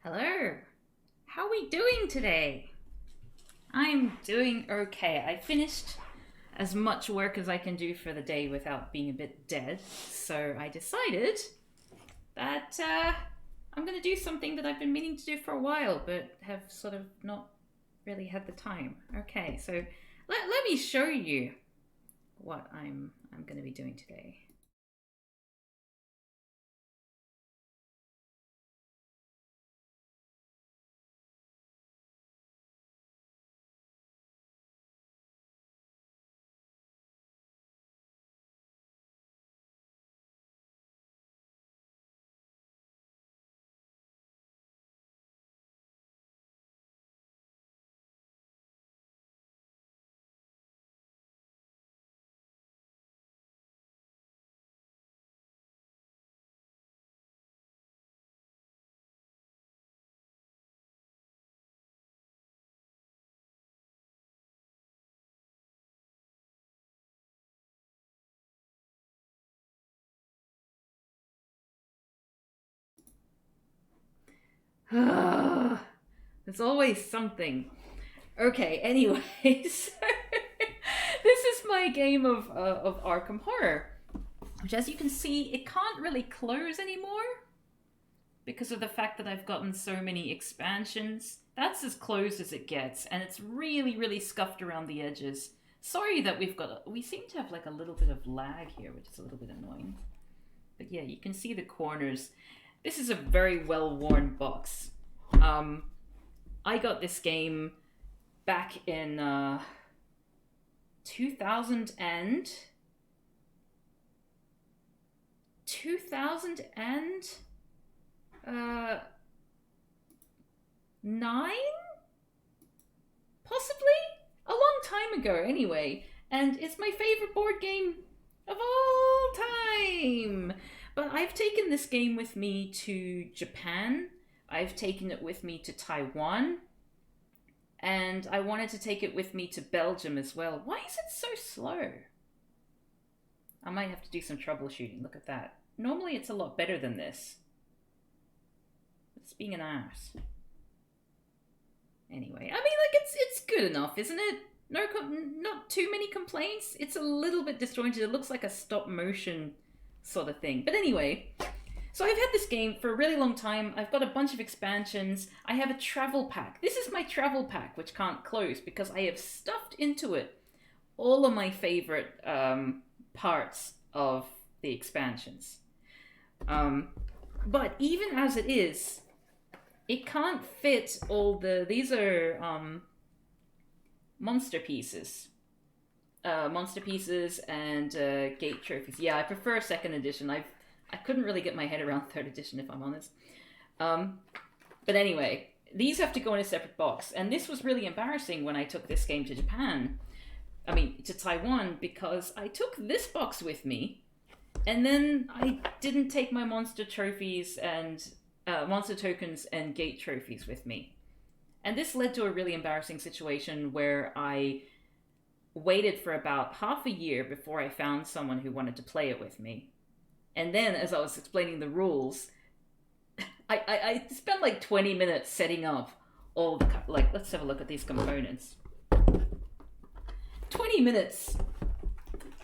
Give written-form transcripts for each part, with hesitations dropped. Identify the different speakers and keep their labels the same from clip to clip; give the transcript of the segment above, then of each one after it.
Speaker 1: Hello. How are we doing today? I'm doing okay. I finished as much work as I can do for the day without being a bit dead. So I decided that I'm going to do something that I've been meaning to do for a while, but have sort of not really had the time. Okay, so let me show you what I'm going to be doing today. There's always something. Okay, anyways, this is my game of Arkham Horror, which, as you can see, it can't really close anymore because of the fact that I've gotten so many expansions. That's as closed as it gets, and it's really, really scuffed around the edges. Sorry that we seem to have like a little bit of lag here, which is a little bit annoying. But yeah, you can see the corners. This is a very well-worn box. Um, I got this game back in 2000 and 2009, possibly a long time ago anyway, and it's my favorite board game of all time. But I've taken this game with me to Japan, I've taken it with me to Taiwan, and I wanted to take it with me to Belgium as well. Why is it so slow? I might have to do some troubleshooting. Look at that. Normally it's a lot better than this. It's being an ass. Anyway, I mean, like it's good enough, isn't it? No, not too many complaints. It's a little bit disjointed. It looks like a stop motion sort of thing. But anyway, so I've had this game for a really long time. I've got a bunch of expansions. I have a travel pack. This is my travel pack, which can't close because I have stuffed into it all of my favorite parts of the expansions. Um, but even as it is, it can't fit all the. These are monster pieces. Monster pieces and gate trophies. Yeah, I prefer second edition. I couldn't really get my head around third edition, if I'm honest. Um, but anyway, these have to go in a separate box, and this was really embarrassing when I took this game to Japan. I mean, to Taiwan, because I took this box with me, and then I didn't take my monster trophies and monster tokens and gate trophies with me. And this led to a really embarrassing situation where I waited for about half a year before I found someone who wanted to play it with me. And then, as I was explaining the rules, I spent like 20 minutes setting up all the. Like, let's have a look at these components. 20 minutes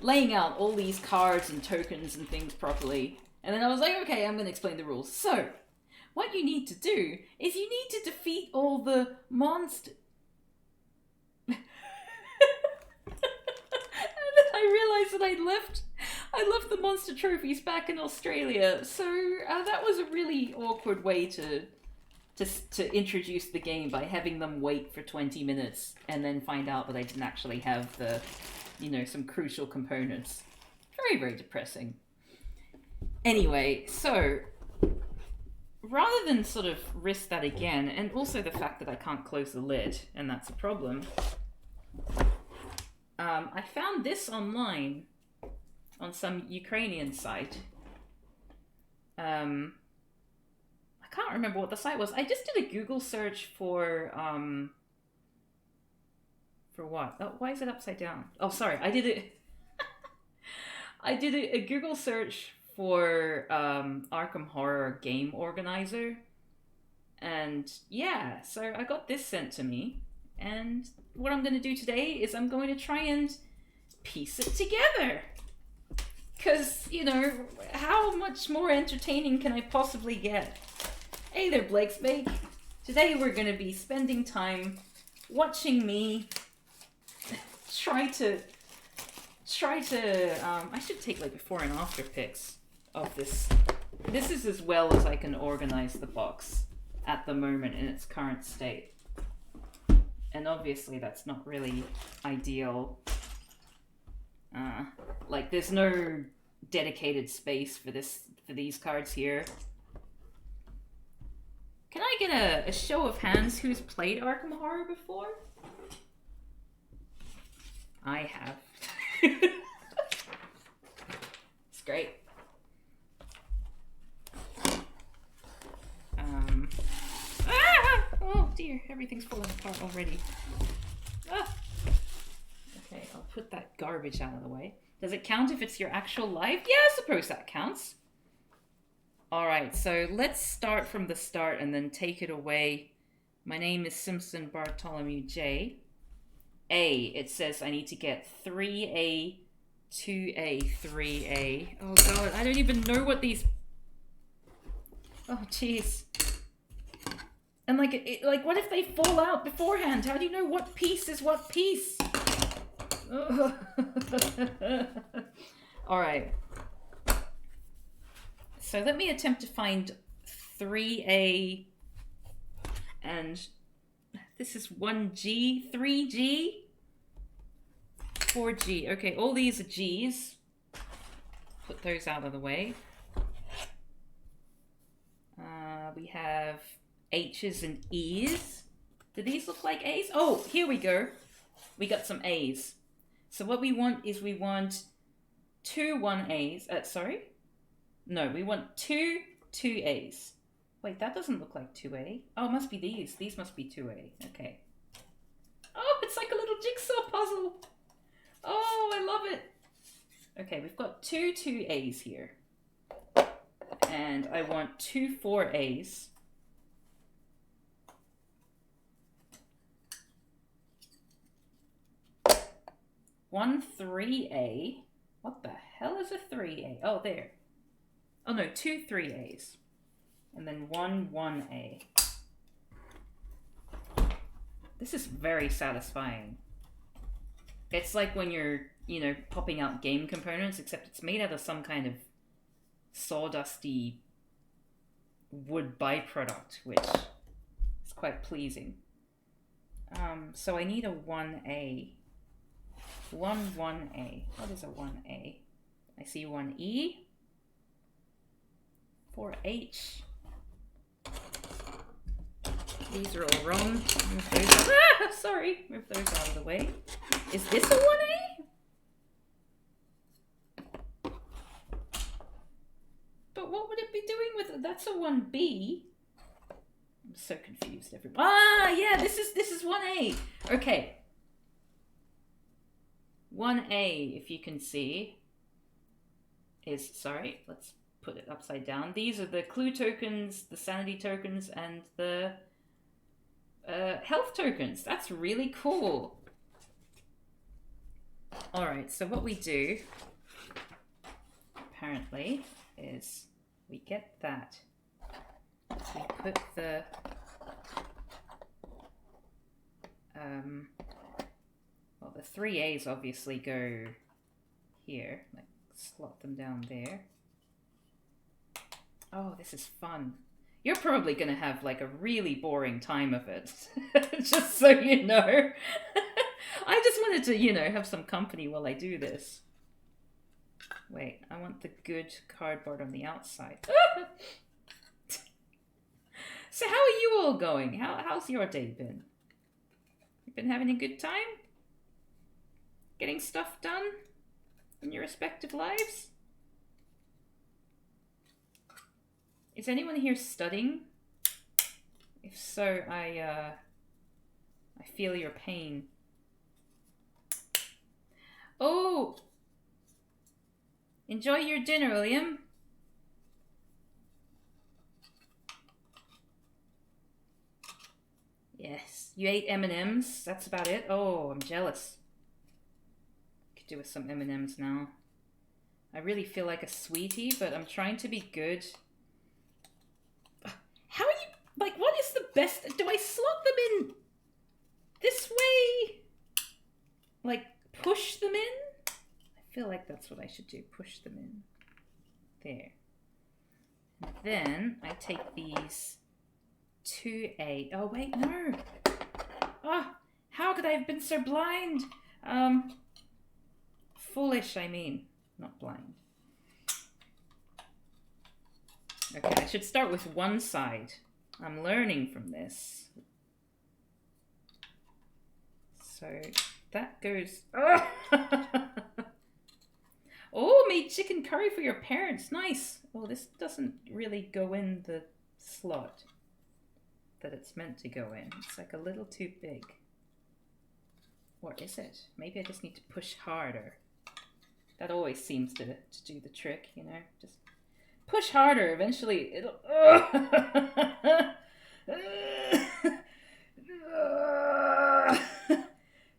Speaker 1: laying out all these cards and tokens and things properly. And then I was like, okay, I'm going to explain the rules. So, what you need to do is you need to defeat all the monsters. And then I realized that I left the monster trophies back in Australia. So that was a really awkward way to introduce the game, by having them wait for 20 minutes and then find out that I didn't actually have the, some crucial components. Very, very depressing. Anyway, so rather than sort of risk that again, and also the fact that I can't close the lid, and that's a problem, I found this online on some Ukrainian site. I can't remember what the site was. I just did a Google search for what? Oh, why is it upside down? Oh, sorry. I did it. I did a Google search for Arkham Horror Game Organizer, And yeah, so I got this sent to me. And what I'm going to do today is I'm going to try and piece it together. Because, you know, how much more entertaining can I possibly get? Hey there, Blakesbake. Today we're going to be spending time watching me try to I should take like before and after pics of this. This is as well as I can organize the box at the moment in its current state. And obviously that's not really ideal. Like there's no dedicated space for these cards here. Can I get a show of hands who's played Arkham Horror before? I have. It's great. Oh dear, everything's falling apart already. Ah. Okay, I'll put that garbage out of the way. Does it count if it's your actual life? Yeah, I suppose that counts. Alright, so let's start from the start and then take it away. My name is Simpson Bartholomew J. A, it says I need to get 3A, 2A, 3A. Oh god, I don't even know what these... Oh jeez. And like, what if they fall out beforehand? How do you know what piece is what piece? Alright. So let me attempt to find 3A and this is 1G, 3G, 4G. Okay, all these are G's. Put those out of the way. We have H's and E's. Do these look like A's? Oh, here we go. We got some A's. So what we want is we want two 1A's. Sorry? No, we want two 2A's. Wait, that doesn't look like 2A. Oh, it must be these. These must be 2A. Okay. Oh, it's like a little jigsaw puzzle. Oh, I love it. Okay, we've got two 2A's here. And I want two 4A's. One 3A. What the hell is a 3A? Oh, there. Oh no, two 3A's. And then one 1A. This is very satisfying. It's like when you're, you know, popping out game components, except it's made out of some kind of sawdusty wood byproduct, which is quite pleasing. So I need a 1A. 1A. What is a 1A? I see 1E. 4H. These are all wrong. Move those out. Ah, sorry. Move those out of the way. Is this a 1A? But what would it be doing with it? That's a 1B. I'm so confused, everybody. Ah, yeah, this is 1A. Okay. 1A, if you can see, is, sorry, let's put it upside down. These are the clue tokens, the sanity tokens, and the health tokens. That's really cool. Alright, so what we do, apparently, is we get that. We put the well, the 3A's obviously go here, like slot them down there. Oh, this is fun. You're probably going to have like a really boring time of it, just so you know. I just wanted to, you know, have some company while I do this. Wait, I want the good cardboard on the outside. So how are you all going? How's your day been? You been having a good time? Getting stuff done in your respective lives? Is anyone here studying? If so, I feel your pain. Oh! Enjoy your dinner, William. Yes. You ate M&Ms? That's about it? Oh, I'm jealous. Could do with some M&Ms now. I really feel like a sweetie, but I'm trying to be good. How are you... Like, what is the best... Do I slot them in this way? Like, push them in? I feel like that's what I should do. Push them in. There. And then I take these 2A. Oh, wait, no. Oh, how could I have been so blind? Foolish, I mean. Not blind. Okay, I should start with one side. I'm learning from this. So that goes... Oh, oh, made chicken curry for your parents. Nice. Oh, this doesn't really go in the slot that it's meant to go in. It's like a little too big. Or is it? Maybe I just need to push harder. That always seems to do the trick, you know? Just push harder. Eventually it'll...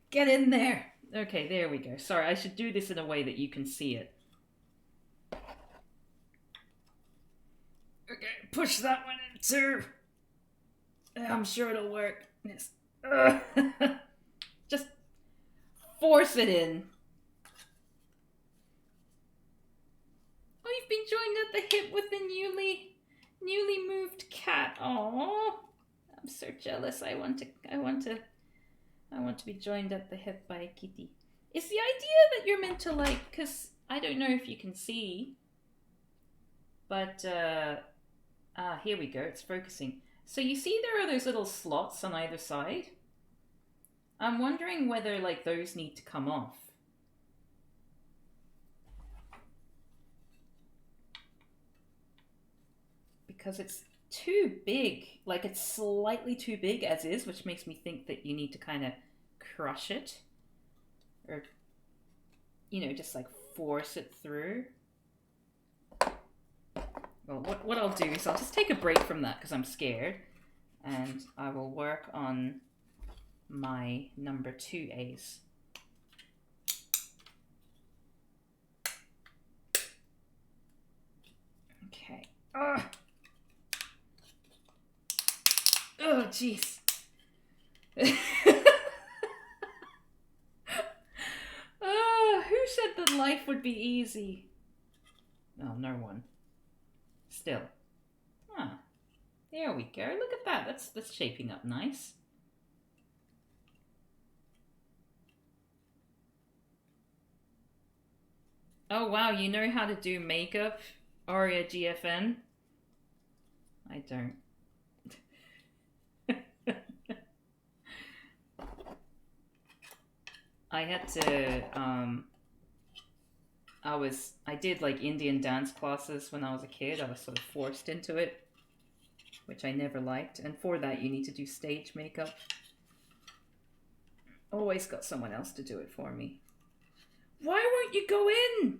Speaker 1: Get in there. Okay, there we go. Sorry, I should do this in a way that you can see it. Okay, push that one in too. I'm sure it'll work. Yes. Just force it in. Oh, you've been joined at the hip with the newly moved cat. Oh, I'm so jealous. I want to be joined at the hip by a kitty. Is the idea that you're meant to like, because I don't know if you can see, but here we go. It's focusing. So you see there are those little slots on either side. I'm wondering whether like those need to come off. Because it's too big. Like it's slightly too big as is, which makes me think that you need to kind of crush it. Or, you know, just like force it through. Well, what I'll do is I'll just take a break from that because I'm scared. And I will work on my number 2As. Okay. Ugh. Oh, jeez. Who said that life would be easy? Oh, no one. Still. Ah, there we go. Look at that. That's shaping up nice. Oh, wow. You know how to do makeup, Aria GFN? I don't. I had to, I did like Indian dance classes when I was a kid. I was sort of forced into it, which I never liked. And for that, you need to do stage makeup. Always got someone else to do it for me. Why won't you go in?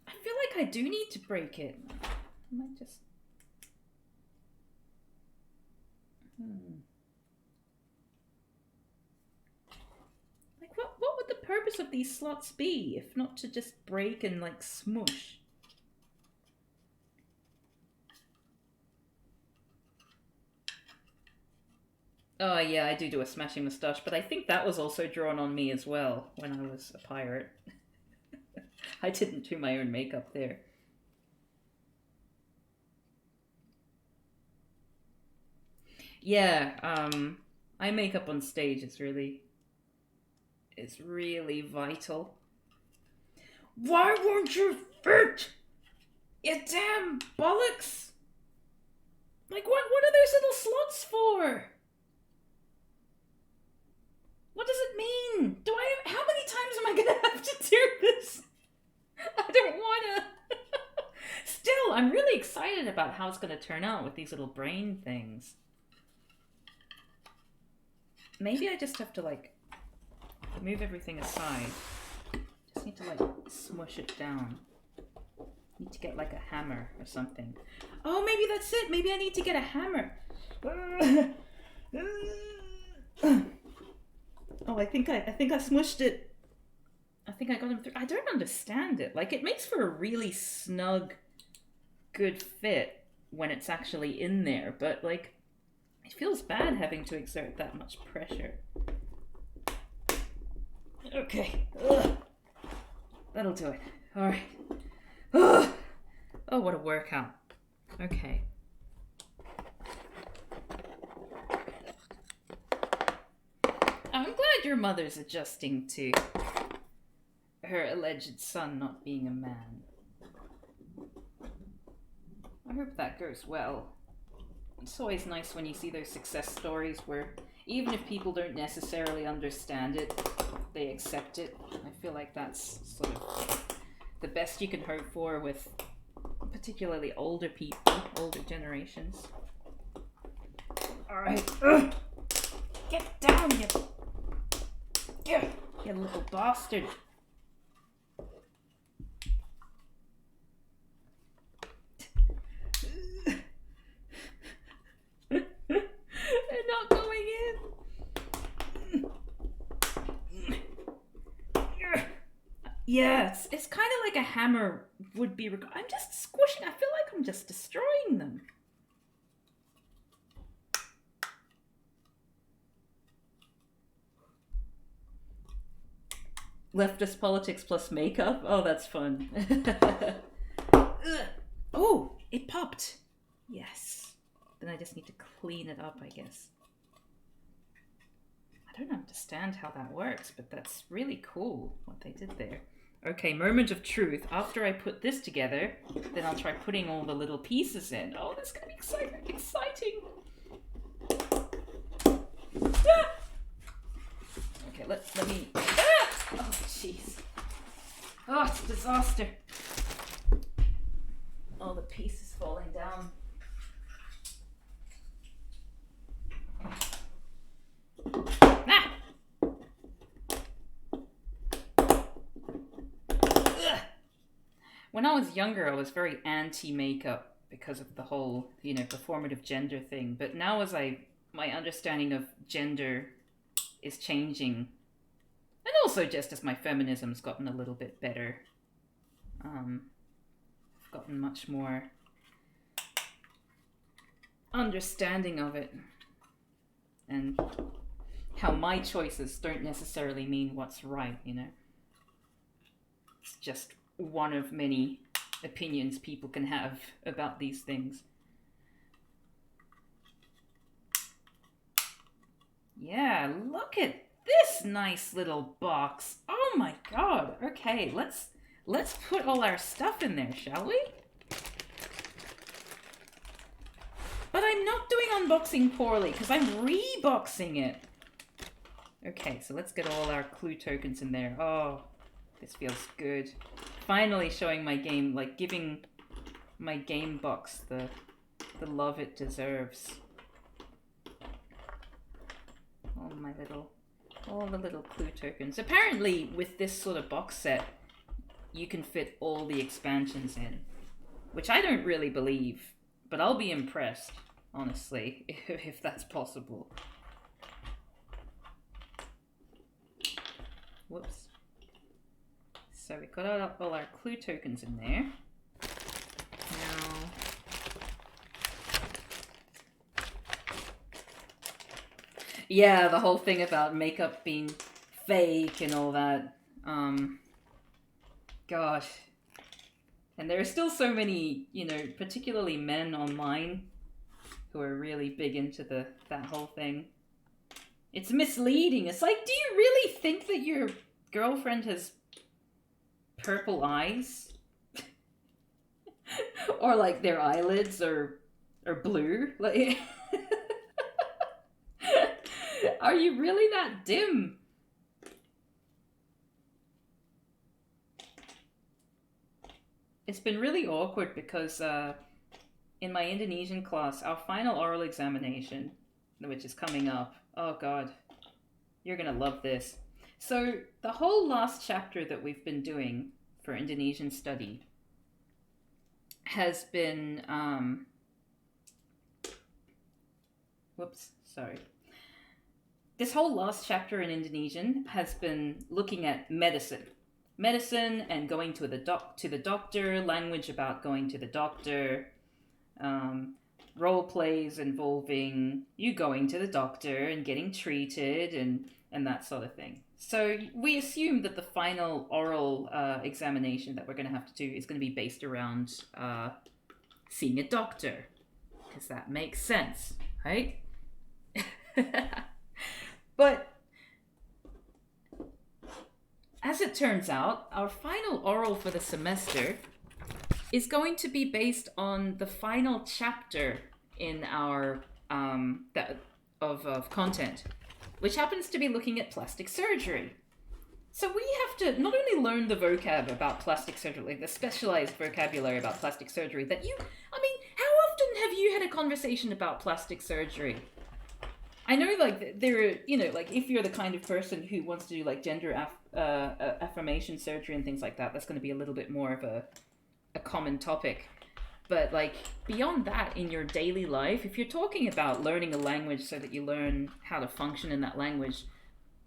Speaker 1: I feel like I do need to break it. I might just... Like, what would the purpose of these slots be, if not to just break and, like, smush? Oh, yeah, I do a smashing moustache, but I think that was also drawn on me as well when I was a pirate. I didn't do my own makeup there. Yeah, eye makeup on stage is really vital. Why won't you fit? You damn bollocks! Like, what are those little slots for? What does it mean? How many times am I gonna have to do this? I don't wanna. Still, I'm really excited about how it's gonna turn out with these little brain things. Maybe I just have to, like, move everything aside. Just need to, like, smush it down. Need to get, like, a hammer or something. Oh, maybe that's it. Maybe I need to get a hammer. Oh, I think I smushed it. I think I got him through. I don't understand it. Like, it makes for a really snug, good fit when it's actually in there, but like, it feels bad having to exert that much pressure. Okay. Ugh. That'll do it. Alright. Oh, what a workout. Okay. I'm glad your mother's adjusting to her alleged son not being a man. I hope that goes well. It's always nice when you see those success stories where even if people don't necessarily understand it, they accept it. I feel like that's sort of the best you can hope for with particularly older people, older generations. Alright. Get down, you little bastard. They're not going in. Yeah, it's kind of like a hammer would be. I'm just squishing. I feel like I'm just destroying them. Leftist politics plus makeup? Oh, that's fun. Oh, it popped. Yes. Then I just need to clean it up, I guess. I don't understand how that works, but that's really cool what they did there. Okay, moment of truth. After I put this together, then I'll try putting all the little pieces in. Oh, this is gonna be exciting. Ah! Okay, let me. Ah! Oh, jeez. Oh, it's a disaster. All the pieces falling down. Ah! When I was younger, I was very anti-makeup because of the whole, performative gender thing. But now as my understanding of gender is changing, and also just as my feminism's gotten a little bit better, I've gotten much more understanding of it, and how my choices don't necessarily mean what's right, It's just one of many opinions people can have about these things. Yeah, look at this nice little box. Oh my god. Okay, let's put all our stuff in there, shall we? But I'm not doing unboxing poorly because I'm reboxing it. Okay, so let's get all our clue tokens in there. Oh, this feels good. Finally showing my game, like giving my game box the love it deserves. All the little clue tokens. Apparently, with this sort of box set, you can fit all the expansions in, which I don't really believe, but I'll be impressed, honestly, if that's possible. Whoops. So we got all our clue tokens in there. Now, yeah, the whole thing about makeup being fake and all that. Gosh. And there are still so many, particularly men online who are really big into that whole thing. It's misleading. It's like, do you really think that your girlfriend has purple eyes? Or like their eyelids are blue? Like, are you really that dim? It's been really awkward because in my Indonesian class, our final oral examination, which is coming up, oh god, you're gonna love this. So the whole last chapter that we've been doing for Indonesian study has been this whole last chapter in Indonesian has been looking at medicine and going to the doctor, language about going to the doctor, role plays involving you going to the doctor and getting treated and that sort of thing. So we assume that the final oral examination that we're going to have to do is going to be based around seeing a doctor, because that makes sense, right? But as it turns out, our final oral for the semester is going to be based on the final chapter in our of content, which happens to be looking at plastic surgery. So we have to not only learn the vocab about plastic surgery, like the specialized vocabulary about plastic surgery that how often have you had a conversation about plastic surgery? I know, like, there are, like, if you're the kind of person who wants to do, like, gender affirmation surgery and things like that, that's going to be a little bit more of a common topic. But, like, beyond that, in your daily life, if you're talking about learning a language so that you learn how to function in that language,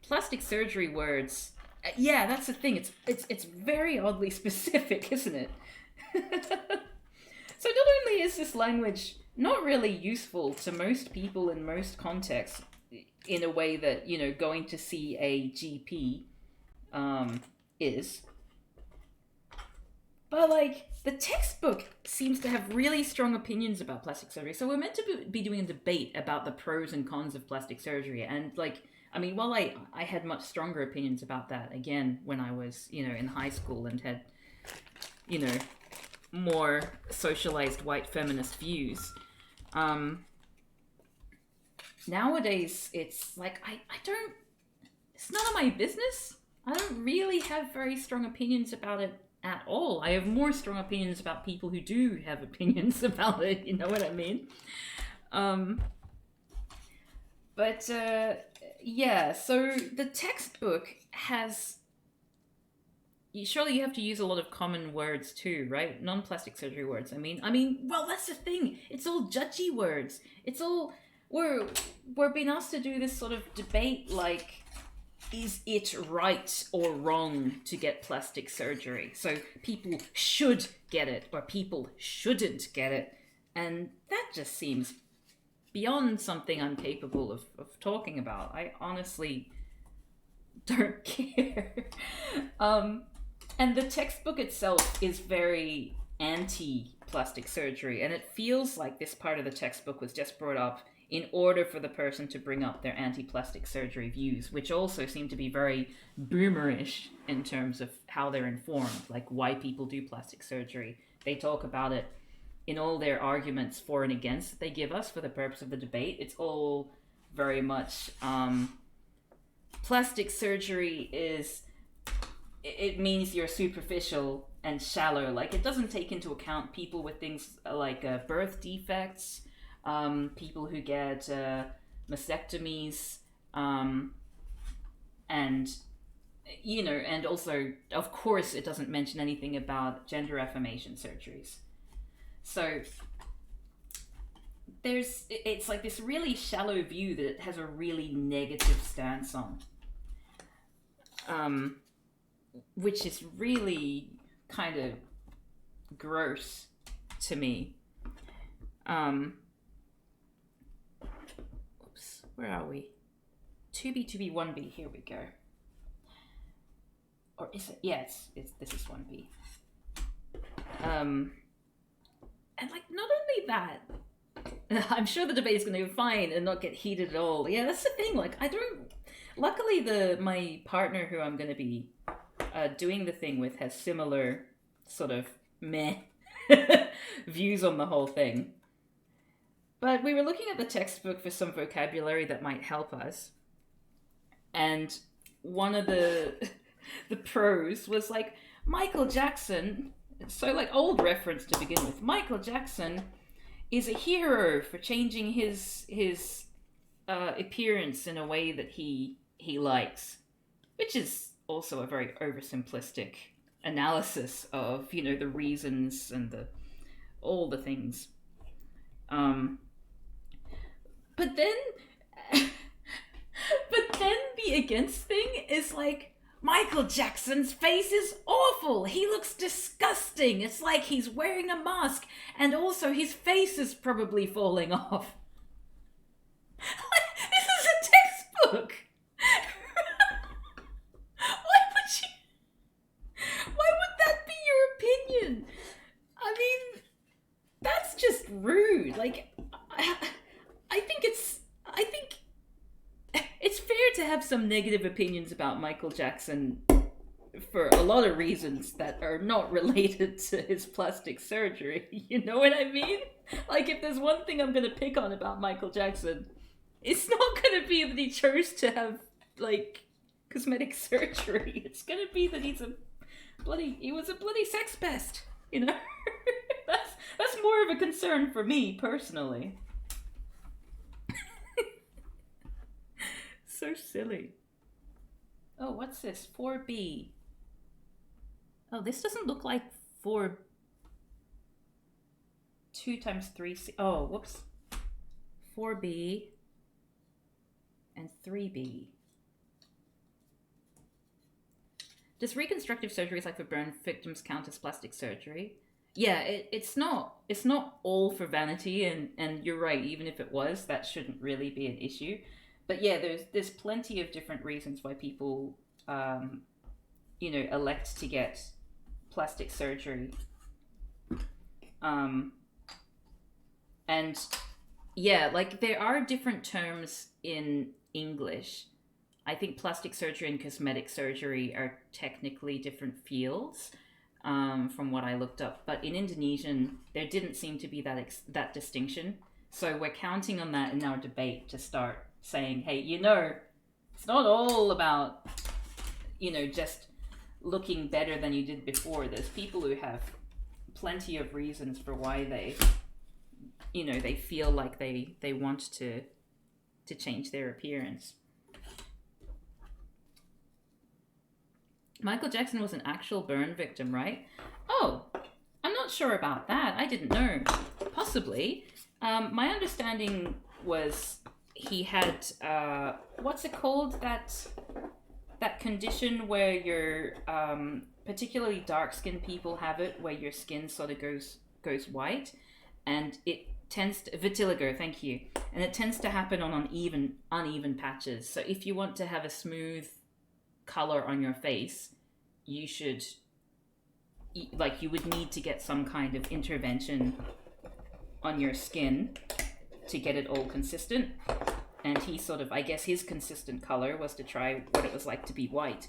Speaker 1: plastic surgery words, yeah, that's the thing. It's very oddly specific, isn't it? So not only is this language not really useful to most people in most contexts in a way that, going to see a GP is, but, like, the textbook seems to have really strong opinions about plastic surgery. So we're meant to be doing a debate about the pros and cons of plastic surgery. And, like, while I had much stronger opinions about that, again, when I was, in high school and had, more socialized white feminist views, nowadays it's like, it's none of my business. I don't really have very strong opinions about it at all. I have more strong opinions about people who do have opinions about it, you know what I mean? Yeah, so the textbook has... Surely you have to use a lot of common words too, right? Non-plastic surgery words. Well, that's the thing. It's all judgy words. It's all... We're being asked to do this sort of debate, like, is it right or wrong to get plastic surgery? So people should get it, or people shouldn't get it. And that just seems beyond something I'm capable of talking about. I honestly don't care. And the textbook itself is very anti-plastic surgery, and it feels like this part of the textbook was just brought up in order for the person to bring up their anti-plastic surgery views, which also seem to be very boomerish in terms of how they're informed, like why people do plastic surgery. They talk about it in all their arguments for and against that they give us for the purpose of the debate. It's all very much plastic surgery is... It means you're superficial and shallow. Like, it doesn't take into account people with things like birth defects, people who get mastectomies, and, and also, of course, it doesn't mention anything about gender affirmation surgeries. So it's like this really shallow view that it has a really negative stance on. Which is really kind of gross to me. Oops, where are we? 2B, 1B, here we go. Or is it? Yeah, this is 1B. And, like, not only that, I'm sure the debate is going to go fine and not get heated at all. Yeah, that's the thing. Like, luckily my partner who I'm going to be doing the thing with has similar sort of meh views on the whole thing. But we were looking at the textbook for some vocabulary that might help us. And one of the pros was like, Michael Jackson, so like old reference to begin with, Michael Jackson is a hero for changing his appearance in a way that he likes, which is also a very oversimplistic analysis of, the reasons and all the things. But then me against thing is like, Michael Jackson's face is awful. He looks disgusting. It's like he's wearing a mask, and also his face is probably falling off. This is a textbook. Why would that be your opinion? I mean, that's just rude. Like, I think it's fair to have some negative opinions about Michael Jackson for a lot of reasons that are not related to his plastic surgery. You know what I mean? Like, if there's one thing I'm gonna pick on about Michael Jackson, it's not gonna be that he chose to have, like, cosmetic surgery. It's gonna be that he was a bloody sex pest, you know? that's more of a concern for me, personally. So silly. Oh, what's this? 4B. Oh, this doesn't look like 2 times 3C. Oh, whoops. 4B and 3B. Does reconstructive surgeries like for burn victims count as plastic surgery? Yeah, it's not all for vanity, and you're right, even if it was, that shouldn't really be an issue. But yeah, there's plenty of different reasons why people elect to get plastic surgery. And yeah, like there are different terms in English. I think plastic surgery and cosmetic surgery are technically different fields, from what I looked up. But in Indonesian, there didn't seem to be that distinction. So we're counting on that in our debate to start saying, hey, it's not all about, just looking better than you did before. There's people who have plenty of reasons for why they feel like they want to change their appearance. Michael Jackson was an actual burn victim, right? Oh, I'm not sure about that. I didn't know. Possibly. My understanding was he had, what's it called? That condition where you're, particularly dark-skinned people have it, where your skin sort of goes white, and it tends to, vitiligo, thank you, and it tends to happen on uneven patches. So if you want to have a smooth color on your face, you would need to get some kind of intervention on your skin to get it all consistent. And he sort of, I guess his consistent color was to try what it was like to be white.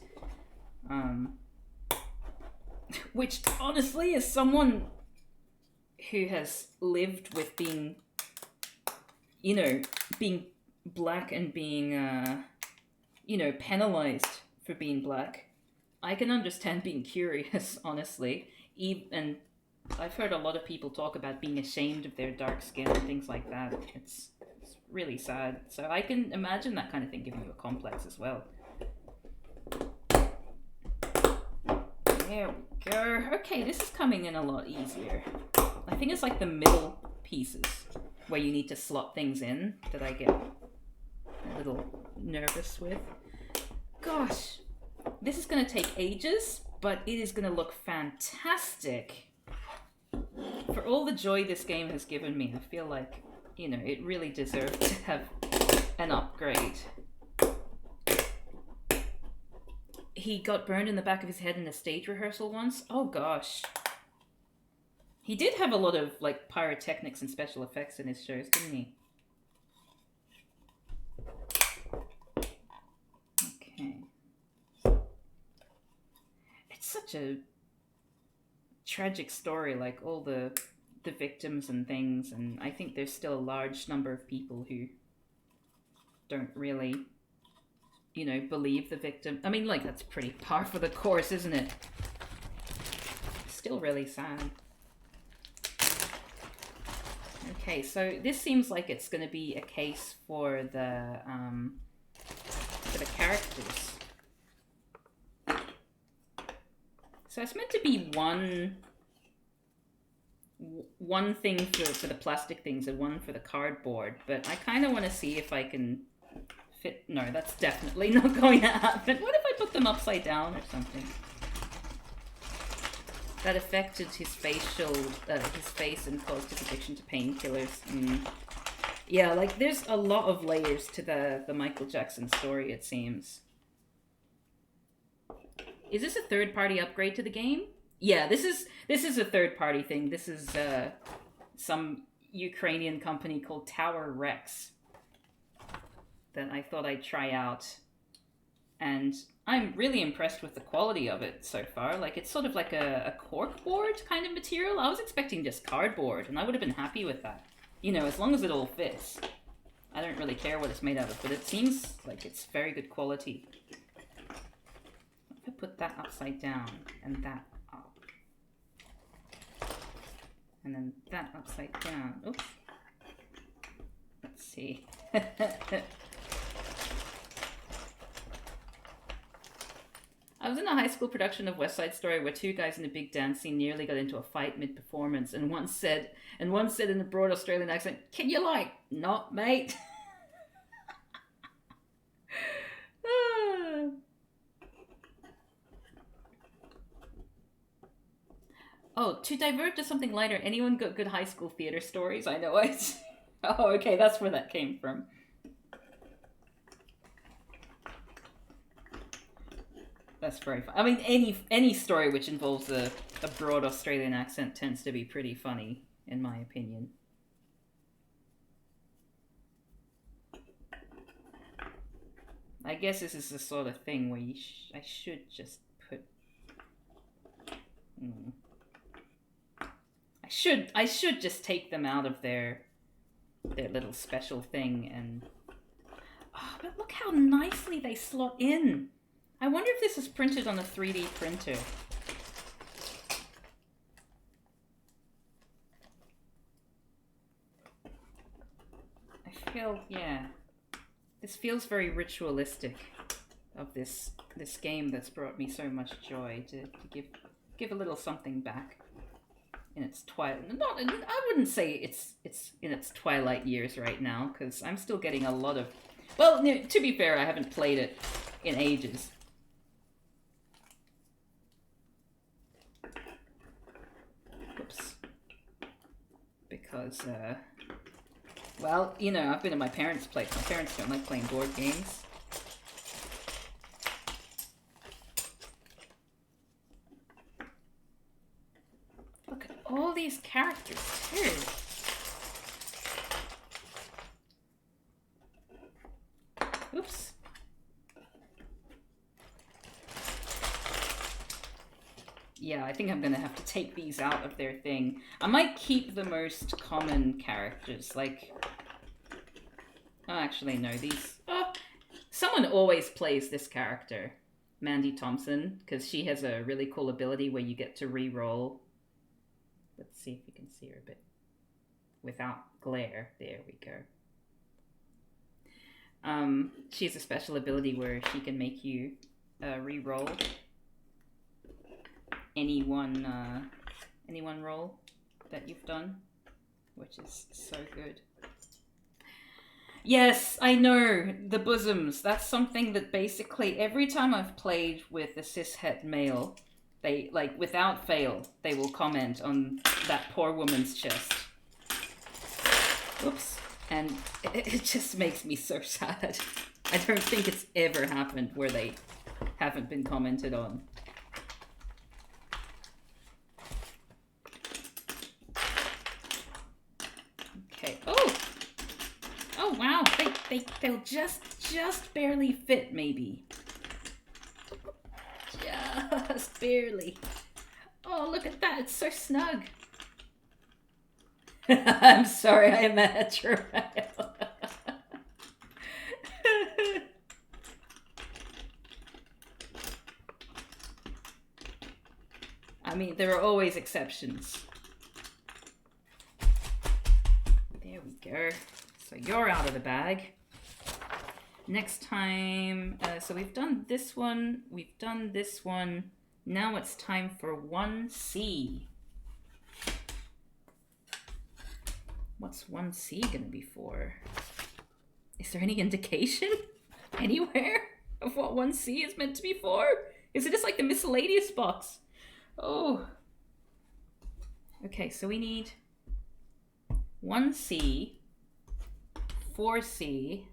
Speaker 1: Which honestly, as someone who has lived with being black and being, penalized for being black, I can understand being curious, honestly. And I've heard a lot of people talk about being ashamed of their dark skin and things like that. It's really sad. So I can imagine that kind of thing giving you a complex as well. There we go. Okay, this is coming in a lot easier. I think it's like the middle pieces where you need to slot things in that I get a little nervous with. Gosh, this is going to take ages, but it is going to look fantastic. For all the joy this game has given me, I feel like, it really deserved to have an upgrade. He got burned in the back of his head in a stage rehearsal once. Oh gosh. He did have a lot of pyrotechnics and special effects in his shows, didn't he? Okay. It's such a tragic story, like all the victims and things, and I think there's still a large number of people who don't really, believe the victim. I mean, that's pretty par for the course, isn't it? Still really sad. Okay, so this seems like it's going to be a case for the characters. So it's meant to be one thing for the plastic things and one for the cardboard, but I kind of want to see if I can fit? No, that's definitely not going to happen. What if I put them upside down or something? That affected his face and caused his addiction to painkillers. Yeah, like there's a lot of layers to the Michael Jackson story, it seems. Is this a third-party upgrade to the game? Yeah, this is a third-party thing. This is some Ukrainian company called Tower Rex that I thought I'd try out. And I'm really impressed with the quality of it so far. Like, it's sort of like a corkboard kind of material. I was expecting just cardboard, and I would have been happy with that. You know, as long as it all fits. I don't really care what it's made out of, but it seems like it's very good quality. If I put that upside down, and that up. And then that upside down. Oops. Let's see. I was in a high school production of West Side Story where two guys in a big dance scene nearly got into a fight mid-performance, and one said in a broad Australian accent, "Can you not, mate?" Oh, to divert to something lighter, anyone got good high school theater stories? I know it. Oh, okay, that's where that came from. That's very fun. I mean, any story which involves a broad Australian accent tends to be pretty funny, in my opinion. I guess this is the sort of thing where I should just put... I should just take them out of their little special thing and... Oh, but look how nicely they slot in! I wonder if this is printed on a 3D printer. I feel, yeah. This feels very ritualistic of this game that's brought me so much joy to give a little something back in its twilight. I wouldn't say it's in its twilight years right now, because I'm still getting a lot of... Well, to be fair, I haven't played it in ages. Oops. Because, well, you know, I've been at my parents' place. My parents don't like playing board games. Look at all these characters, too. Oops. Yeah, I think I'm gonna have to take these out of their thing. I might keep the most common characters, like... Oh, actually, no, these... Oh, someone always plays this character, Mandy Thompson, because she has a really cool ability where you get to re-roll. Let's see if you can see her a bit. Without glare. There we go. She has a special ability where she can make you re-roll any one roll that you've done, which is so good. Yes, I know, the bosoms. That's something that basically every time I've played with a cishet male, they, like, without fail, they will comment on that poor woman's chest. Oops. And it just makes me so sad. I don't think it's ever happened where they haven't been commented on. Okay. Oh wow. They'll just barely fit, maybe. Just barely. Oh, look at that. It's so snug. I'm sorry, I am a hetero. I mean, there are always exceptions. There we go. So you're out of the bag. Next time, so we've done this one, we've done this one. Now it's time for 1C. What's 1C gonna be for? Is there any indication? anywhere of what 1C is meant to be for? Is it just like the miscellaneous box? Oh. Okay, so we need 1C, 4C.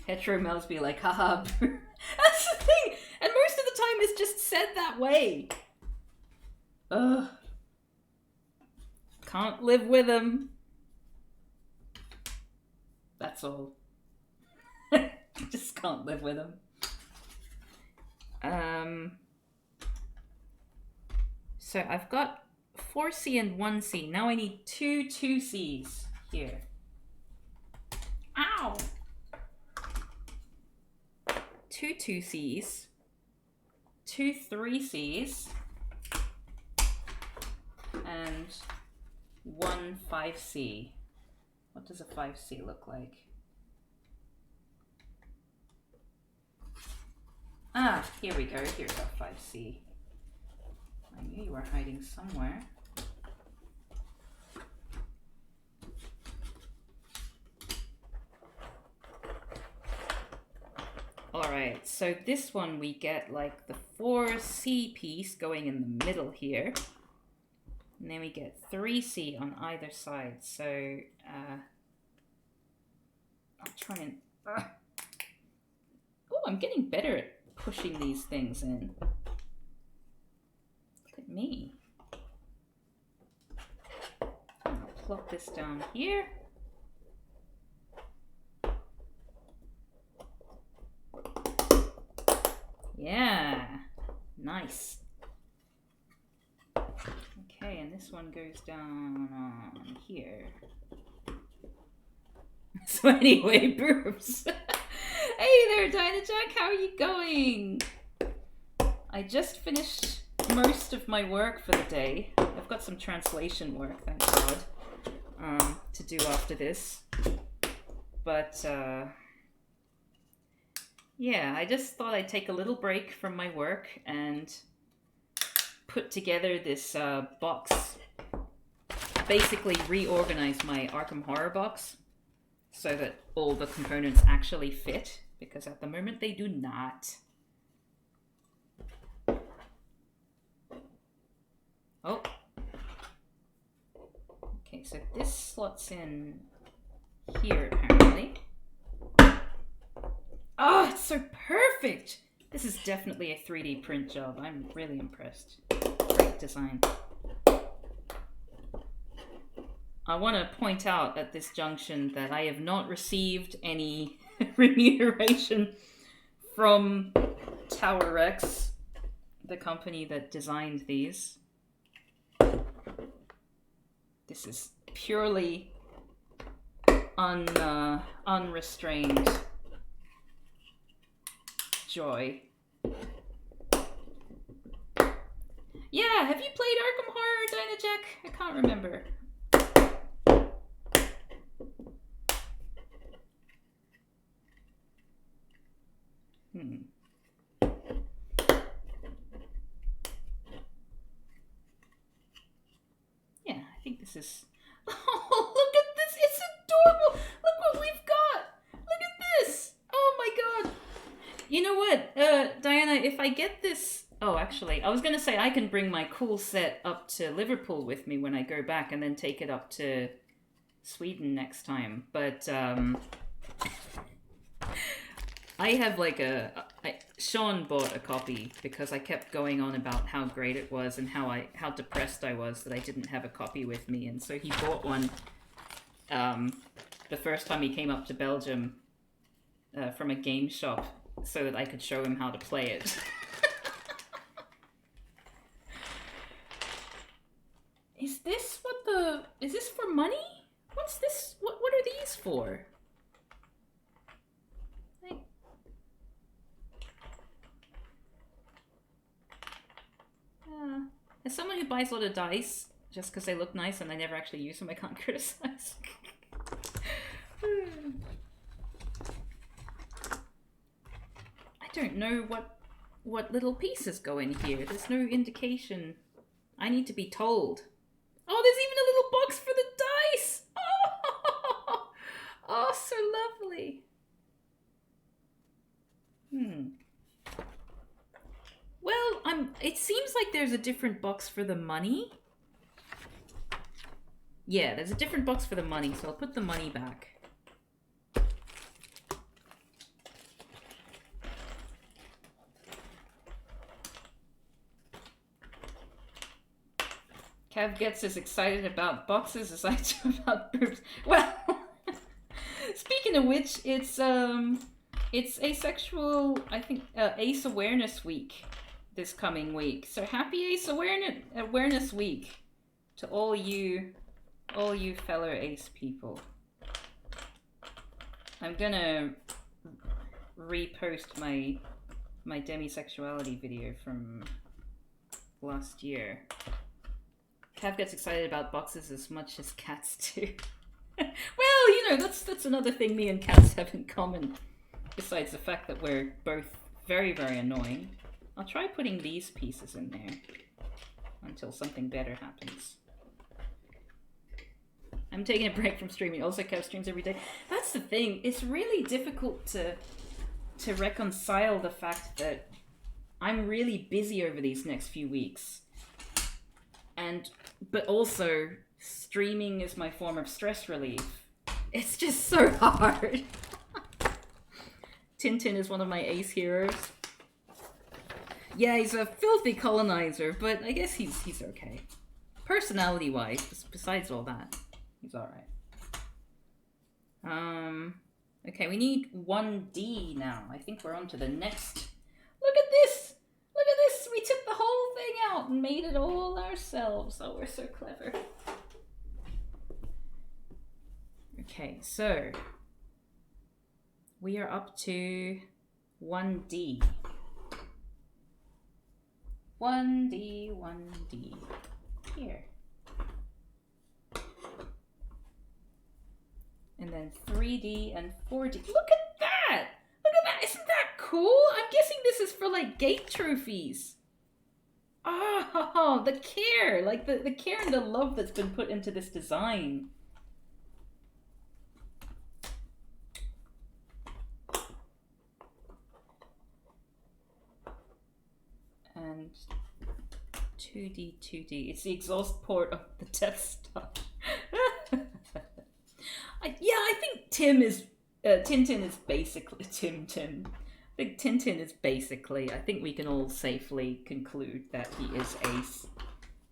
Speaker 1: Hetero Mel's be like, haha. That's the thing. And most of the time it's just said that way. Ugh. Can't live with him. That's all. Just can't live with him. So I've got 4C and 1C. Now I need two 2Cs here. Ow! Two 2Cs. Two 3Cs. And one 5C. What does a 5C look like? Ah, here we go. Here's our 5C. I knew you were hiding somewhere. Alright, so this one we get like the 4C piece going in the middle here. And then we get 3C on either side. So, I'll try and... Oh, I'm getting better at pushing these things in. Look at me. I'll plop this down here. Yeah, nice. Okay, and this one goes down on here. So anyway, boobs. Hey there, Dynajack, how are you going? I just finished most of my work for the day. I've got some translation work, thank God, to do after this. But, yeah, I just thought I'd take a little break from my work and put together this box. Basically reorganize my Arkham Horror box so that all the components actually fit, because at the moment they do not. Oh. Okay, so this slots in here apparently. Oh, it's so perfect! This is definitely a 3D print job. I'm really impressed. Great design. I want to point out at this junction that I have not received any remuneration from Tower Rex, the company that designed these. This is purely unrestrained joy. Yeah, have you played Arkham Horror, Dynajack? I can't remember. Yeah, I think this is... Oh, look at this! It's adorable! Look what we've got! Look at this! Oh my god! You know what, Diana, if I get this... Oh, actually, I was going to say I can bring my cool set up to Liverpool with me when I go back and then take it up to Sweden next time. But, I have like Sean bought a copy because I kept going on about how great it was and how depressed I was that I didn't have a copy with me. And so he bought one the first time he came up to Belgium from a game shop so that I could show him how to play it. Is this for money? What's this? What are these for? Like, as someone who buys a lot of dice just because they look nice and I never actually use them, I can't criticize. I don't know what little pieces go in here. There's no indication. I need to be told. Oh, there's even a little box for the dice! Oh, oh, so lovely. Well, it seems like there's a different box for the money. Yeah, there's a different box for the money, so I'll put the money back. Cav gets as excited about boxes as I do about boobs. Well, speaking of which, it's asexual, I think, Ace Awareness Week this coming week. So happy Ace Awareness Week to all you fellow Ace people. I'm gonna repost my demisexuality video from last year. Cav gets excited about boxes as much as cats do. Well, you know, that's another thing me and cats have in common. Besides the fact that we're both very, very annoying. I'll try putting these pieces in there until something better happens. I'm taking a break from streaming. Also, Cav streams every day. That's the thing. It's really difficult to reconcile the fact that I'm really busy over these next few weeks. But also, streaming is my form of stress relief. It's just so hard. Tintin is one of my ace heroes. Yeah, he's a filthy colonizer, but I guess he's okay. Personality-wise, besides all that, he's alright. Okay, we need 1D now. I think we're on to the next. Look at this! Look at this! We took the whole thing out and made it all ourselves. Oh, we're so clever. Okay, so we are up to 1D. 1D. Here. And then 3D and 4D. Look at that! Look at that! Isn't that cool? I'm guessing this is for, like, gate trophies. Oh, the care! Like, the care and the love that's been put into this design. And 2D. It's the exhaust port of the Death Star. I think Tintin is basically Tim. I think Tintin is basically. I think we can all safely conclude that he is Ace.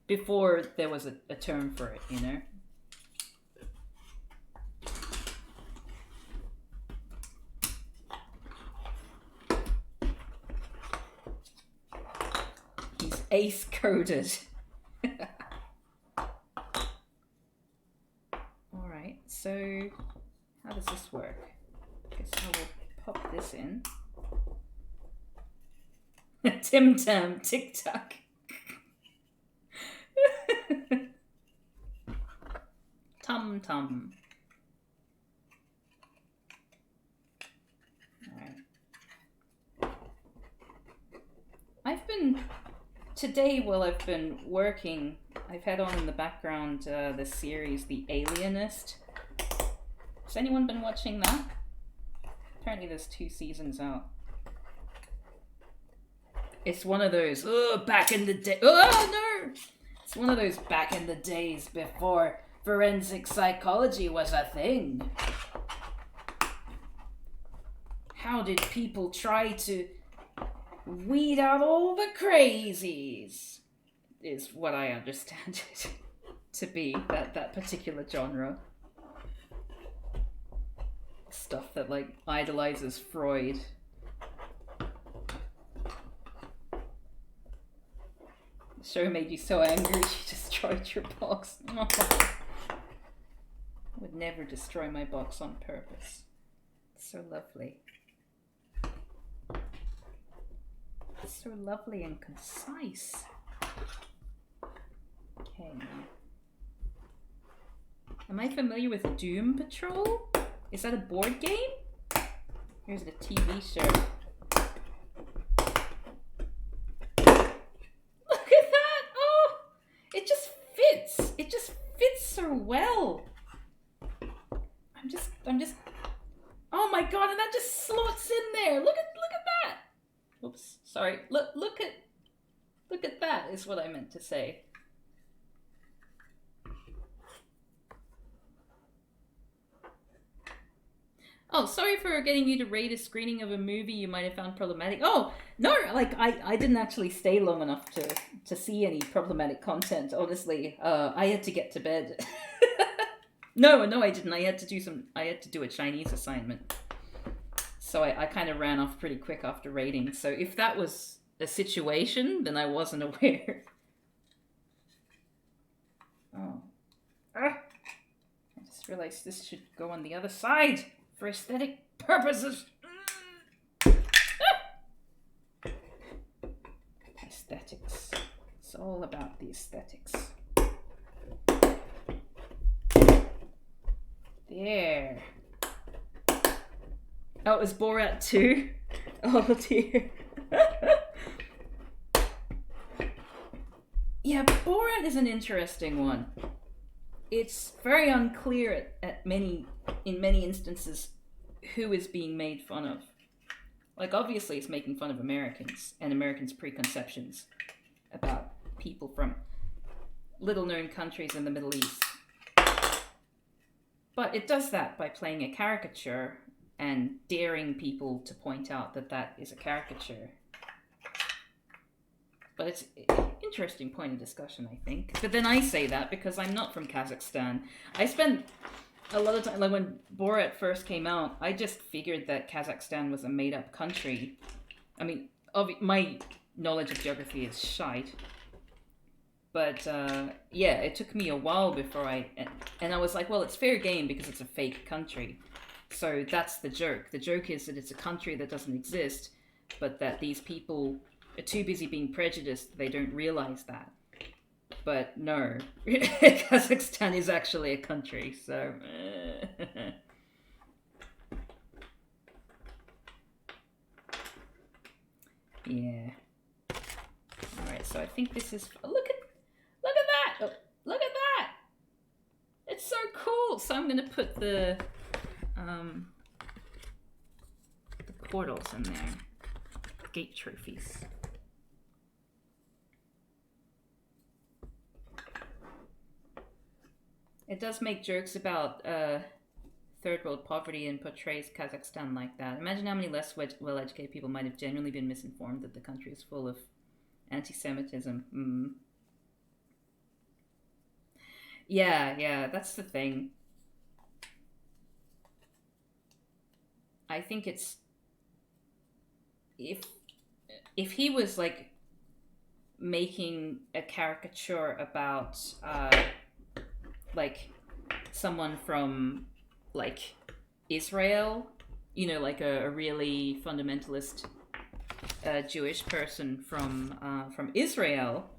Speaker 1: Before there was a term for it, you know. He's ace coded. Alright, so how does this work? I guess I will pop this in. Tim Tam, Tic Tac. Tum Tum. Alright. Today, while I've been working, I've had on in the background the series The Alienist. Has anyone been watching that? Apparently there's 2 seasons out. It's one of those, back in the day, no! It's one of those back in the days before forensic psychology was a thing. How did people try to weed out all the crazies? Is what I understand it to be, that particular genre. Stuff that, like, idolizes Freud. The show made you so angry you destroyed your box. I would never destroy my box on purpose. It's so lovely. It's so lovely and concise. Okay. Am I familiar with Doom Patrol? Is that a board game? Here's the TV show. Look at that! Oh! It just fits! It just fits so well! I'm just... Oh my god, and that just slots in there! Look at that! Oops, sorry. Look at that is what I meant to say. Oh, sorry for getting you to rate a screening of a movie you might have found problematic. Oh, no, like I didn't actually stay long enough to see any problematic content, honestly. I had to get to bed. No, I didn't. I had to do a Chinese assignment. So I kind of ran off pretty quick after rating. So if that was a situation, then I wasn't aware. Oh. Ah, I just realized this should go on the other side for aesthetic purposes. Aesthetics. It's all about the aesthetics. There. Oh, it was Borat 2? Oh dear. Yeah, Borat is an interesting one. It's very unclear in many instances who is being made fun of. Like, obviously it's making fun of Americans and Americans' preconceptions about people from little-known countries in the Middle East. But it does that by playing a caricature and daring people to point out that that is a caricature. But it's an interesting point of discussion, I think. But then I say that because I'm not from Kazakhstan. I spent a lot of time, like when Borat first came out, I just figured that Kazakhstan was a made-up country. I mean, my knowledge of geography is shite. But yeah, it took me a while before and I was like, well, it's fair game because it's a fake country. So that's the joke. The joke is that it's a country that doesn't exist, but that these people are too busy being prejudiced, they don't realize that. But no, Kazakhstan is actually a country, so... yeah. Alright, so I think this is... Look at that! Oh, look at that! It's so cool! So I'm going to put the portals in there. Gate trophies. It does make jokes about third world poverty and portrays Kazakhstan like that. Imagine how many less well-educated people might have genuinely been misinformed that the country is full of anti-Semitism. Yeah, that's the thing. I think it's... If he was, like, making a caricature about... like someone from like Israel, you know, like a really fundamentalist Jewish person from Israel,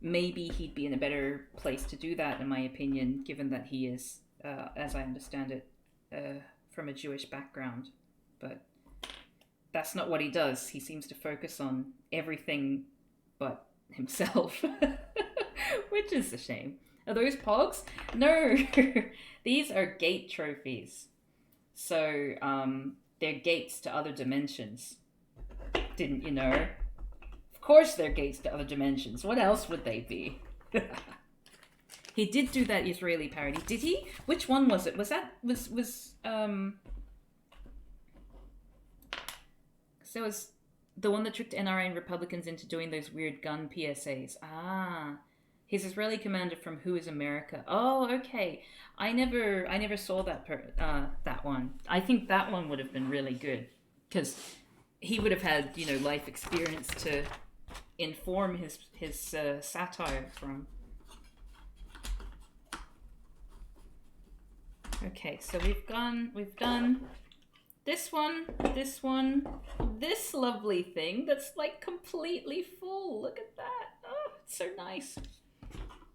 Speaker 1: maybe he'd be in a better place to do that, in my opinion, given that he is, as I understand it, from a Jewish background. But that's not what he does. He seems to focus on everything but himself, which is a shame. Are those pogs? No, these are gate trophies. So, they're gates to other dimensions. Didn't you know? Of course they're gates to other dimensions. What else would they be? He did do that Israeli parody. Did he? Which one was it? So it was the one that tricked NRA and Republicans into doing those weird gun PSAs. Ah. His Israeli commander from Who is America? Oh, okay. I never saw that that one. I think that one would have been really good because he would have had, you know, life experience to inform his satire from. Okay, so we've done this one, this lovely thing that's like completely full. Look at that. Oh, it's so nice.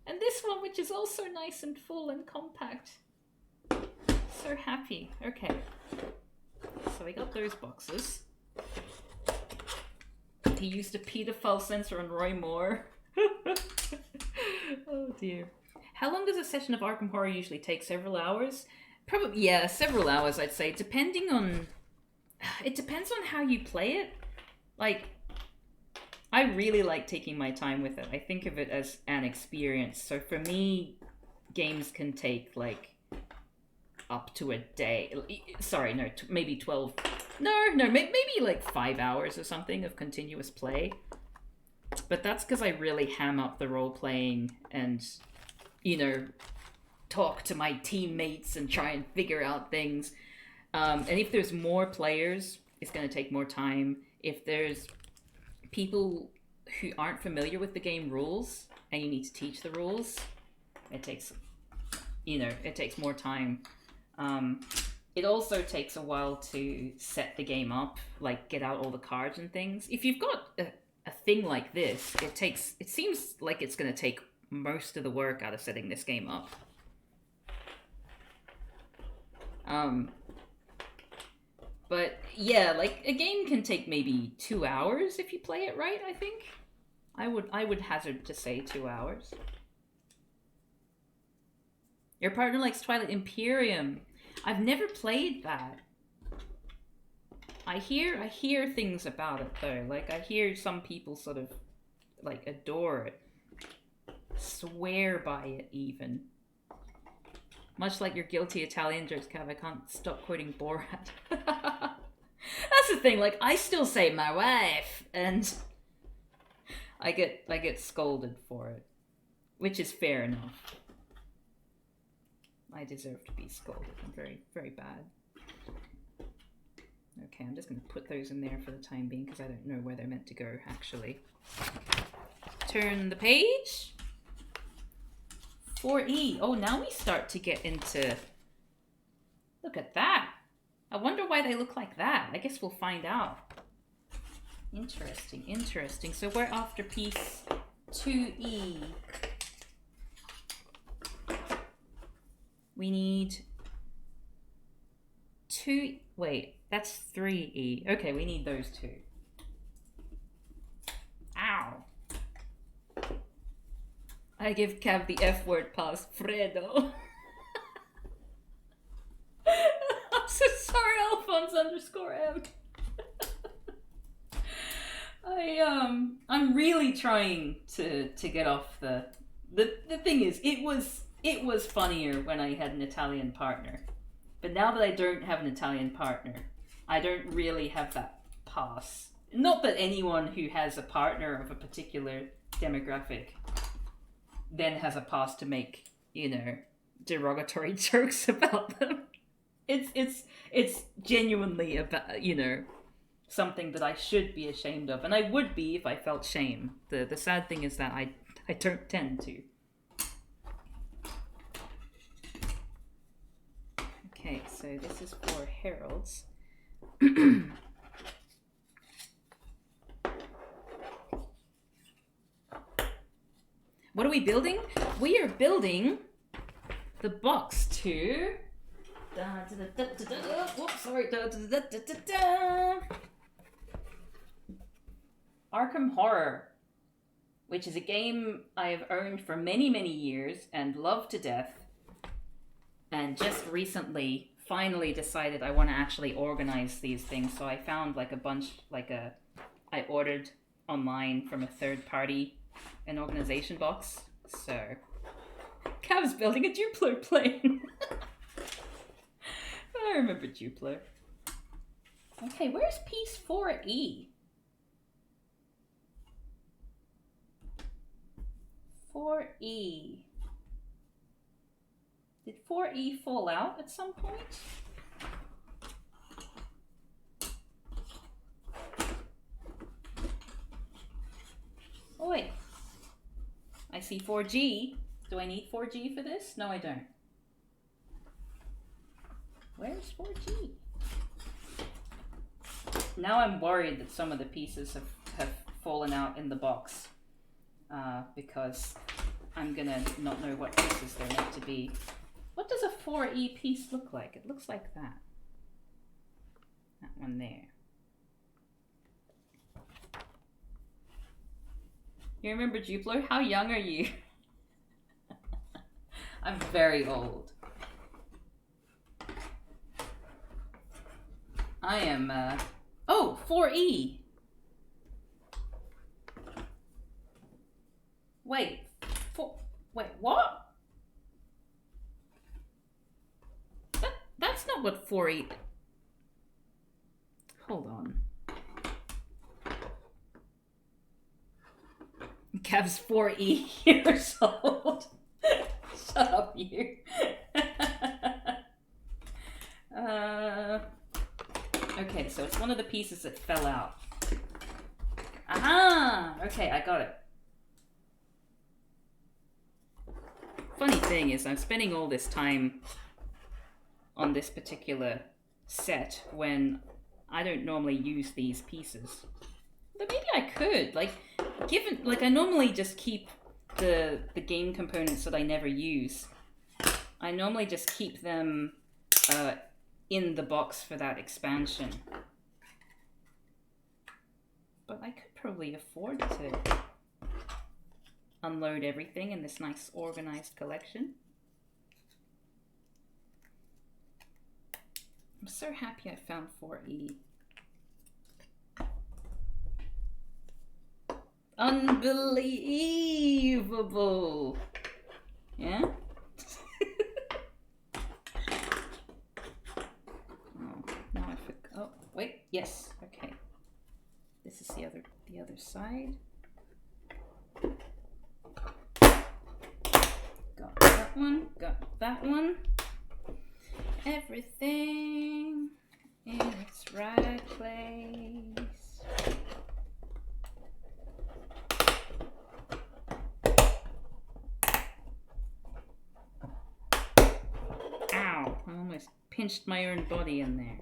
Speaker 1: And this one, which is also nice and full and compact. So happy. Okay. So we got those boxes. He used a pedophile sensor on Roy Moore. Oh dear. How long does a session of Arkham Horror usually take? Several hours? Probably, yeah, several hours, I'd say. It depends on how you play it. Like, I really like taking my time with it. I think of it as an experience. So for me, games can take like up to a day. Sorry, no, maybe 12. No, maybe like 5 hours or something of continuous play. But that's because I really ham up the role playing and, you know, talk to my teammates and try and figure out things. And if there's more players, it's going to take more time. If there's people who aren't familiar with the game rules and you need to teach the rules, it takes, it takes more time. It also takes a while to set the game up, like get out all the cards and things. If you've got a thing like this, it seems like it's going to take most of the work out of setting this game up. But yeah, like a game can take maybe 2 hours if you play it right, I think. I would hazard to say 2 hours. Your partner likes Twilight Imperium. I've never played that. I hear things about it though. Like I hear some people sort of like adore it. Swear by it even. Much like your guilty Italian jokes, Cav, I can't stop quoting Borat. That's the thing, like I still say my wife and I get scolded for it. Which is fair enough. I deserve to be scolded. I'm very, very bad. Okay, I'm just going to put those in there for the time being because I don't know where they're meant to go, actually. Turn the page. 4E. Oh, now we start to get into... Look at that. I wonder why they look like that. I guess we'll find out. Interesting, interesting. So we're after piece 2E. We need 2... Wait, that's 3E. Okay, we need those two. Ow. I give Cav the F word pass, Fredo. I'm so sorry, Alphonse_M. I'm really trying to get off the thing is, it was funnier when I had an Italian partner. But now that I don't have an Italian partner, I don't really have that pass. Not that anyone who has a partner of a particular demographic then has a pass to make, derogatory jokes about them. It's genuinely about, something that I should be ashamed of. And I would be if I felt shame. The sad thing is that I don't tend to. Okay, so this is for heralds. What are we building? We are building the box to... Whoops, sorry. Arkham Horror, which is a game I have owned for many, many years and love to death. And just recently, finally decided I want to actually organize these things. So I found like a bunch, I ordered online from a third party an organization box. So, Cav's building a Duplo plane. I remember Duplo. Okay, where's piece 4E? 4E. Did 4E fall out at some point? Oh wait. I see 4G. Do I need 4G for this? No, I don't. Where's 4G? Now I'm worried that some of the pieces have fallen out in the box. Because I'm gonna not know what pieces they're meant to be. What does a 4E piece look like? It looks like that. That one there. You remember Duplo? How young are you? I'm very old. I am, oh, 4E. Wait, wait, what? That's not what 4E... Hold on. Cav's 4E years old. Shut up, you. Okay, so it's one of the pieces that fell out. Aha! Okay, I got it. Funny thing is, I'm spending all this time on this particular set when I don't normally use these pieces. But maybe I could, like, I normally just keep the game components that I never use. I normally just keep them in the box for that expansion. But I could probably afford to unload everything in this nice organized collection. I'm so happy I found 4E. Unbelievable! Yeah? Oh, now I forgot. Oh, wait, yes, okay. This is the other side. Got that one, got that one. Everything in its right place. Ow, I almost pinched my own body in there.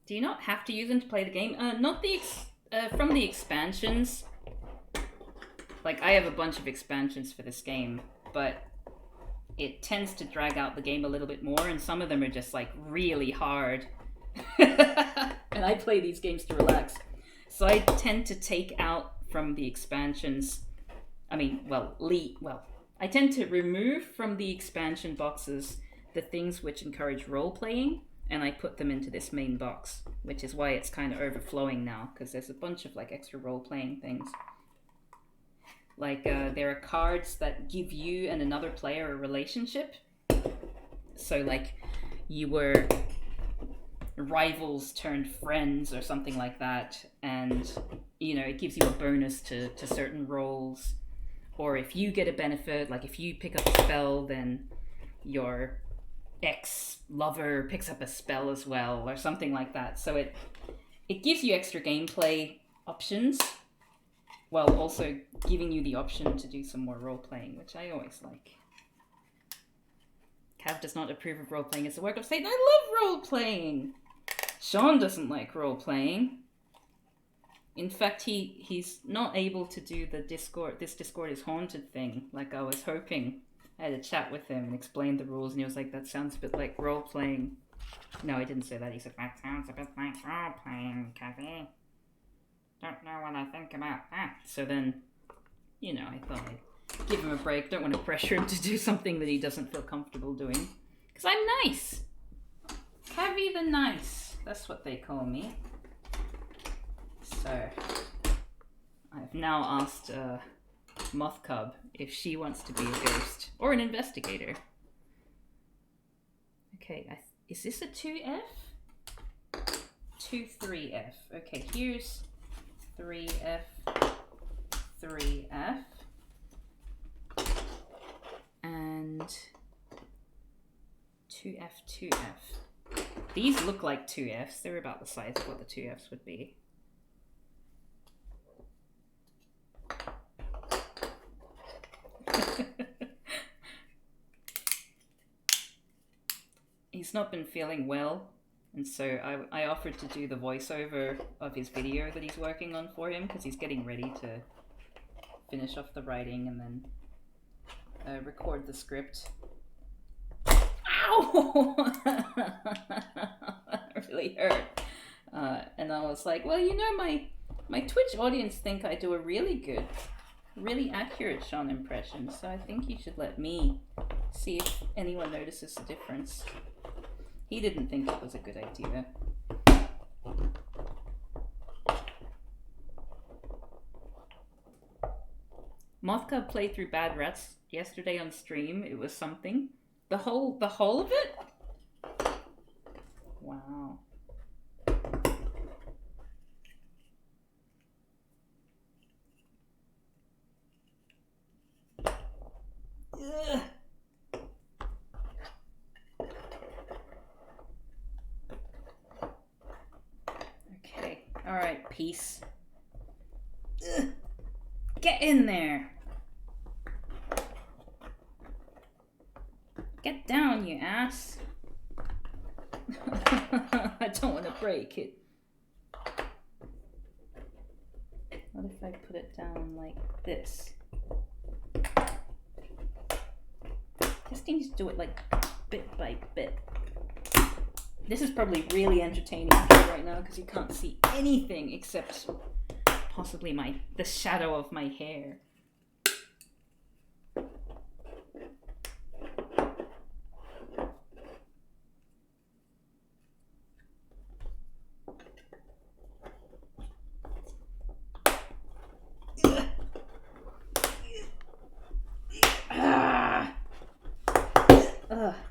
Speaker 1: Do you not have to use them to play the game? Not the from the expansions. Like, I have a bunch of expansions for this game, but it tends to drag out the game a little bit more, and some of them are just, like, really hard. And I play these games to relax. So I tend to take out from the expansions... I tend to remove from the expansion boxes the things which encourage role-playing, and I put them into this main box, which is why it's kind of overflowing now, because there's a bunch of, like, extra role-playing things. Like, there are cards that give you and another player a relationship. So, like, you were rivals turned friends or something like that, and, you know, it gives you a bonus to certain roles. Or if you get a benefit, like if you pick up a spell, then your ex-lover picks up a spell as well, or something like that. So it gives you extra gameplay options, while also giving you the option to do some more role-playing, which I always like. Cav does not approve of role-playing as a work of Satan. I love role-playing! Sean doesn't like role-playing. In fact, he's not able to do the this Discord is haunted thing, like I was hoping. I had a chat with him and explained the rules, and he was like, that sounds a bit like role-playing. No, he didn't say that. He said, that sounds a bit like role-playing, Kathy. Don't know what I think about that. So then, you know, I thought I'd give him a break. Don't want to pressure him to do something that he doesn't feel comfortable doing. Because I'm nice. Cavi the Nice. That's what they call me. So, I've now asked Moth Cub if she wants to be a ghost or an investigator. Okay, is this a 2F? 2-3F. Okay, here's 3F, 3F, and 2F, 2F. These look like 2Fs. They're about the size of what the 2Fs would be. He's not been feeling well, and so I offered to do the voiceover of his video that he's working on for him, because he's getting ready to finish off the writing and then record the script. Ow! That really hurt. And I was like, well, you know, my Twitch audience think I do a really good, really accurate Sean impression, so I think you should let me see if anyone notices the difference. He didn't think it was a good idea. Mothka played through Bad Rats yesterday on stream. It was something. The whole of it? Wow. Ugh. Okay. All right, peace. Ugh. Get in there. Get down, you ass. I don't want to break it. What if I put it down like this? Just need to do it like bit by bit. This is probably really entertaining right now because you can't see anything except possibly the shadow of my hair.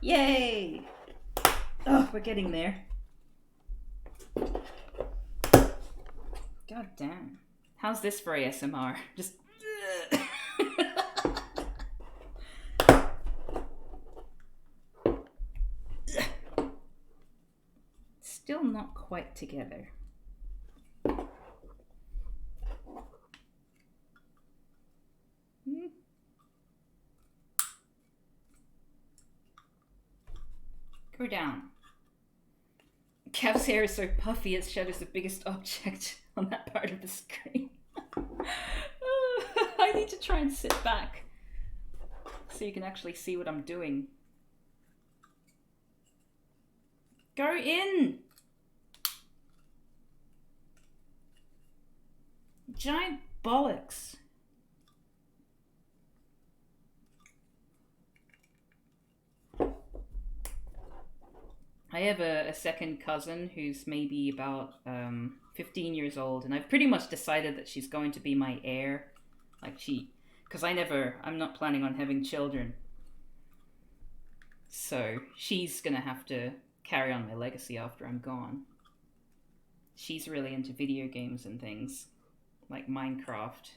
Speaker 1: Yay! Oh, we're getting there. God damn. How's this for ASMR? Just... Still not quite together. Go down. Kev's hair is so puffy it shadows the biggest object on that part of the screen. I need to try and sit back so you can actually see what I'm doing. Go in! Giant bollocks. I have a second cousin who's maybe about 15 years old, and I've pretty much decided that she's going to be my heir. Because I'm not planning on having children. So she's gonna have to carry on my legacy after I'm gone. She's really into video games and things, like Minecraft.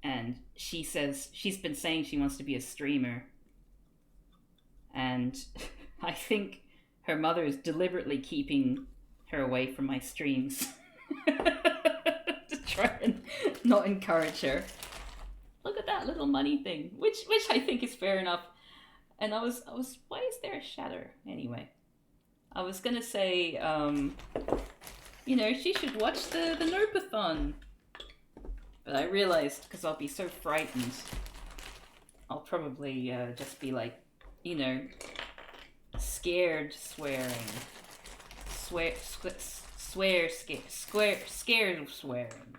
Speaker 1: And she says, she's been saying she wants to be a streamer. And I think her mother is deliberately keeping her away from my streams to try and not encourage her. Look at that little money thing, which I think is fair enough. And I was, why is there a shadow? Anyway, I was gonna say, she should watch the Nerpathon. But I realized, because I'll be so frightened, I'll probably just be like, scared swearing. Scared swearing.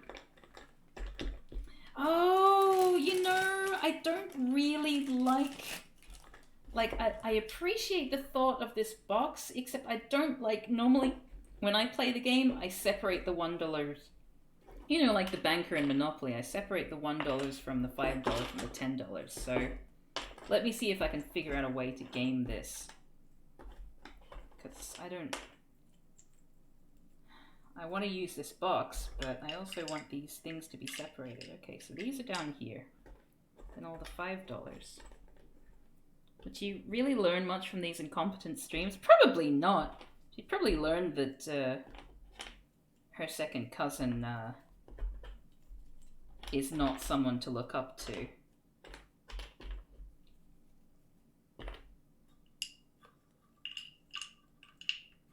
Speaker 1: Oh, I don't really like I appreciate the thought of this box, except I don't normally when I play the game, I separate the $1. Like the banker in Monopoly, I separate the $1 from the $5 from the $10. So let me see if I can figure out a way to game this. Because I want to use this box, but I also want these things to be separated. Okay, so these are down here. Then all the $5. Would you really learn much from these incompetent streams? Probably not. She'd probably learned that her second cousin is not someone to look up to.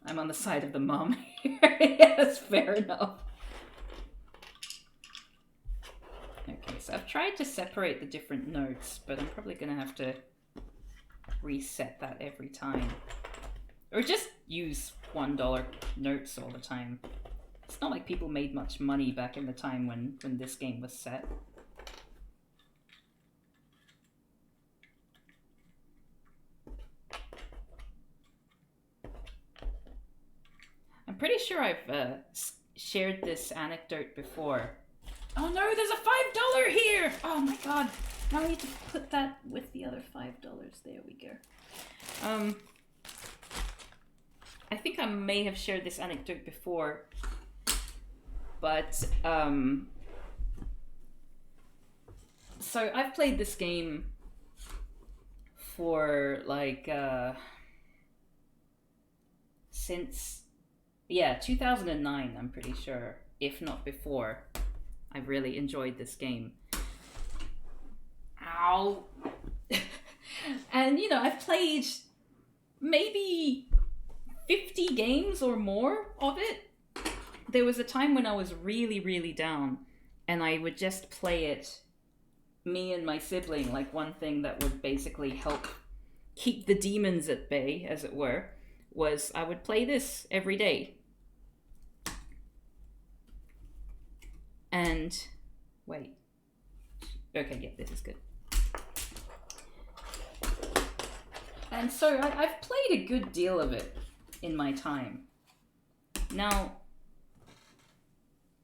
Speaker 1: I'm on the side of the mom here. Yes, fair enough. Okay, so I've tried to separate the different notes, but I'm probably going to have to reset that every time. Or just use $1 notes all the time. It's not like people made much money back in the time when this game was set. I'm pretty sure I've shared this anecdote before, Oh no, there's a $5 here! Oh my god. Now I need to put that with the other $5. There we go. I think I may have shared this anecdote before, but so I've played this game for like since 2009, I'm pretty sure, if not before. I've really enjoyed this game. Ow. And I've played maybe 50 games or more of it. There was a time when I was really, really down, and I would just play it, me and my sibling. Like, one thing that would basically help keep the demons at bay, as it were, was I would play this every day. And wait. Okay, yeah, this is good. And so I've played a good deal of it in my time. Now,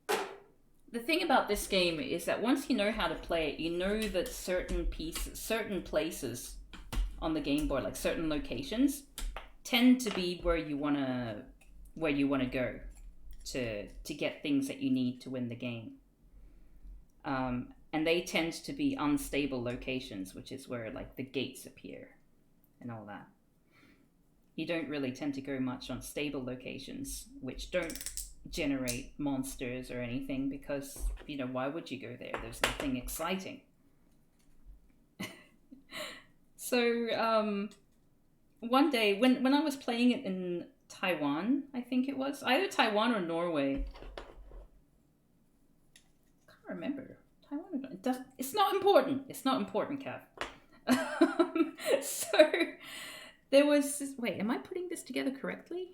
Speaker 1: the thing about this game is that once you know how to play it, you know that certain places on the game board, like certain locations, tend to be where you wanna go to get things that you need to win the game. And they tend to be unstable locations, which is where like the gates appear and all that. You don't really tend to go much on stable locations, which don't generate monsters or anything, because why would you go there? There's nothing exciting. So one day when I was playing it in Taiwan, I think it was either Taiwan or Norway. I can't remember. Taiwan or Norway. It's not important. It's not important, Cav. So there was this, wait, am I putting this together correctly?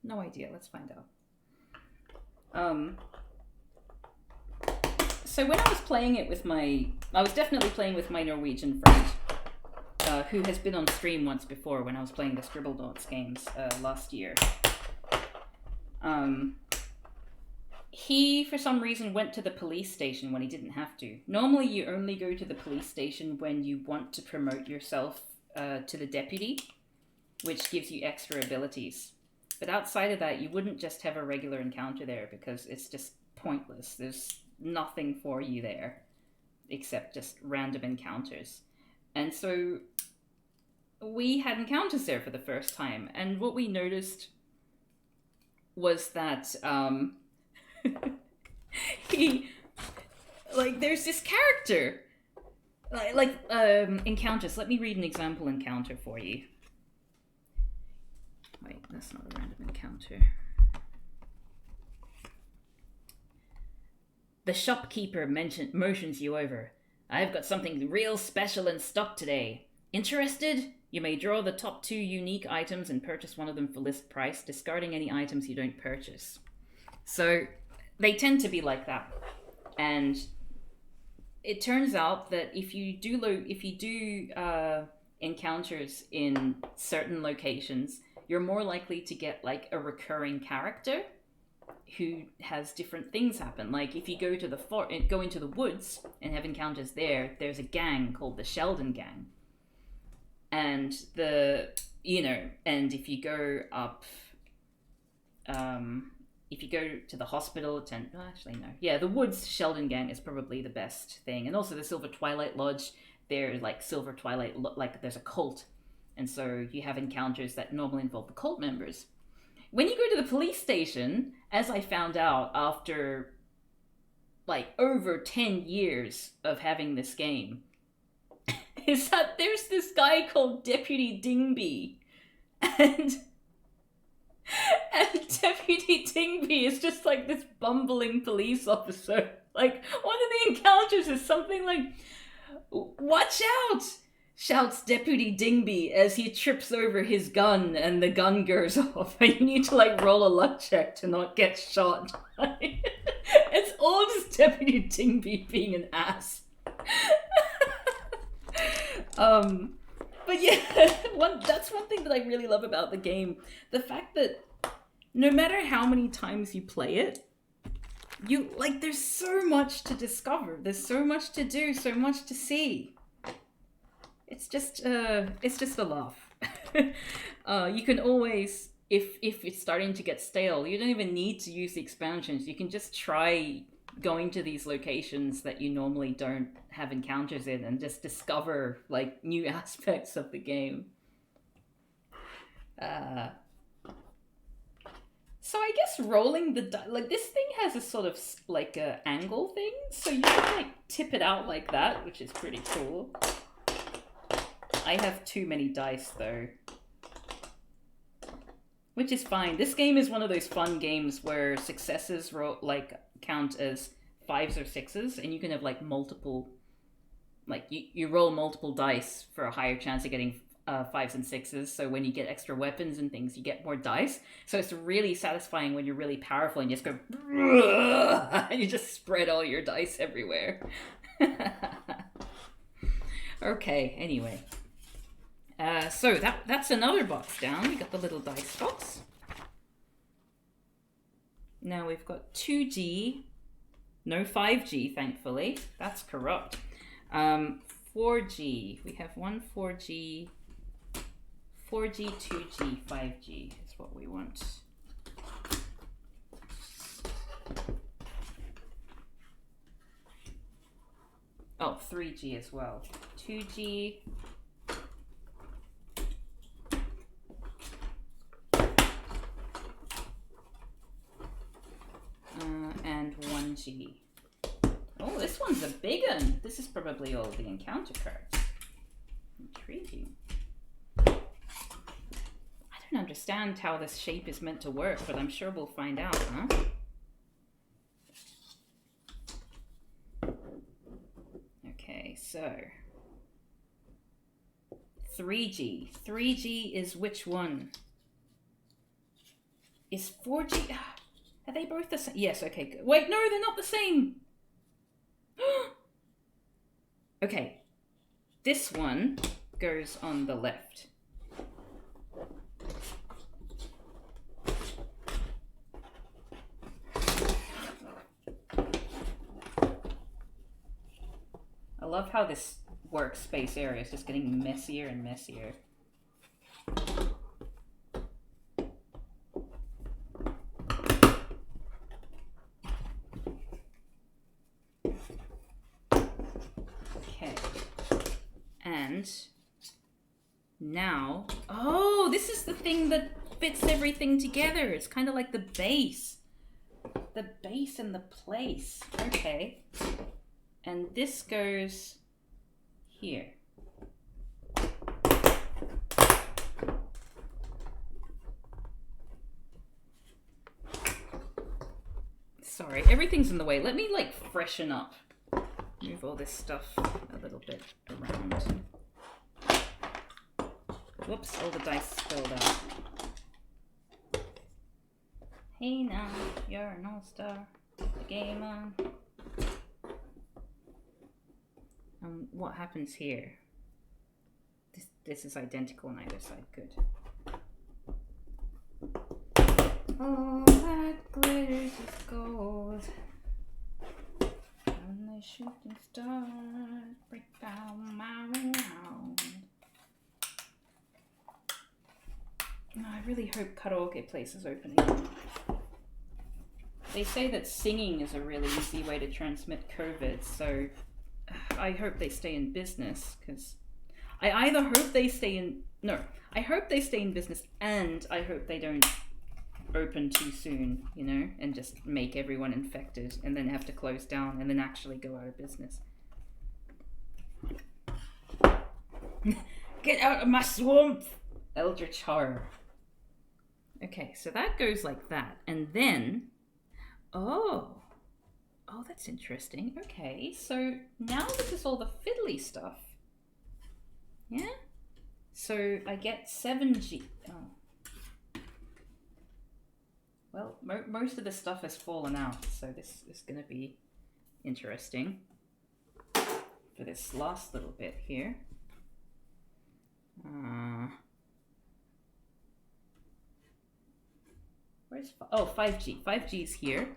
Speaker 1: No idea. Let's find out. So when I was playing it with I was definitely playing with my Norwegian friend, who has been on stream once before when I was playing the Scribblenauts games last year. He, for some reason, went to the police station when he didn't have to. Normally, you only go to the police station when you want to promote yourself to the deputy, which gives you extra abilities. But outside of that, you wouldn't just have a regular encounter there, because it's just pointless. There's nothing for you there except just random encounters. And so we had encounters there for the first time, and what we noticed was that there's this character encounters. Let me read an example encounter for you. Wait, that's not a random encounter. The shopkeeper motions you over. I've got something real special in stock today. Interested? You may draw the top 2 unique items and purchase one of them for list price, discarding any items you don't purchase. So they tend to be like that. And it turns out that if you do encounters in certain locations, you're more likely to get like a recurring character who has different things happen. Like if you go to go into the woods and have encounters there, there's a gang called the Sheldon Gang. And and if you go up, if you go to the hospital, the Woods Sheldon Gang is probably the best thing. And also the Silver Twilight Lodge, there's like Silver Twilight, like there's a cult. And so you have encounters that normally involve the cult members. When you go to the police station, as I found out after like over 10 years of having this game, is that there's this guy called Deputy Dingby. And Deputy Dingby is just like this bumbling police officer. Like, one of the encounters is something like, "Watch out!" shouts Deputy Dingby as he trips over his gun and the gun goes off. And you need to like roll a luck check to not get shot. It's all just Deputy Dingby being an ass. But yeah, that's one thing that I really love about the game. The fact that no matter how many times you play it, there's so much to discover. There's so much to do, so much to see. It's just a laugh. You can always, if it's starting to get stale, you don't even need to use the expansions. You can just try going to these locations that you normally don't have encounters in and just discover like new aspects of the game. So I guess rolling the dice, like this thing has a sort of like a angle thing, so you can like tip it out like that, which is pretty cool. I have too many dice though, which is fine. This game is one of those fun games where successes count as 5s or 6s, and you can have like multiple, like you roll multiple dice for a higher chance of getting 5s and 6s. So when you get extra weapons and things, you get more dice. So it's really satisfying when you're really powerful and you just go and you just spread all your dice everywhere. Okay, anyway. So that's another box down. We got the little dice box. Now we've got 2G, no 5G, thankfully. That's corrupt. 4G. We have one 4G, 4G, 2G, 5G is what we want. Oh, 3G as well. 2G. And 1G. Oh, this one's a big one. This is probably all the encounter cards. Intriguing. I don't understand how this shape is meant to work, but I'm sure we'll find out, huh? Okay, so 3G. 3G is which one? Is 4G... Are they both the same? Yes, okay, good. Wait, no, they're not the same. Okay, this one goes on the left. I love how this workspace area is just getting messier and messier. Now, oh, this is the thing that fits everything together. It's kind of like the base and the place. Okay, and this goes here. Sorry, everything's in the way. Let me like freshen up. Move all this stuff a little bit around. Whoops, all the dice spilled out. Hey now, you're an all-star, the gamer. What happens here? This is identical on either side, good. All that glitters is gold. When the shooting stars break down my round. I really hope karaoke places opening. They say that singing is a really easy way to transmit COVID, so I hope they stay in business, because I either hope they stay in... No, I hope they stay in business, and I hope they don't open too soon, you know, and just make everyone infected, and then have to close down, and then actually go out of business. Get out of my swamp! Eldritch Horror. Okay, so that goes like that. And then, oh, that's interesting. Okay, so now this is all the fiddly stuff. Yeah? So I get 7G. Oh. Well, most of the stuff has fallen out, so this is going to be interesting for this last little bit here. Where's 5G? 5G's here.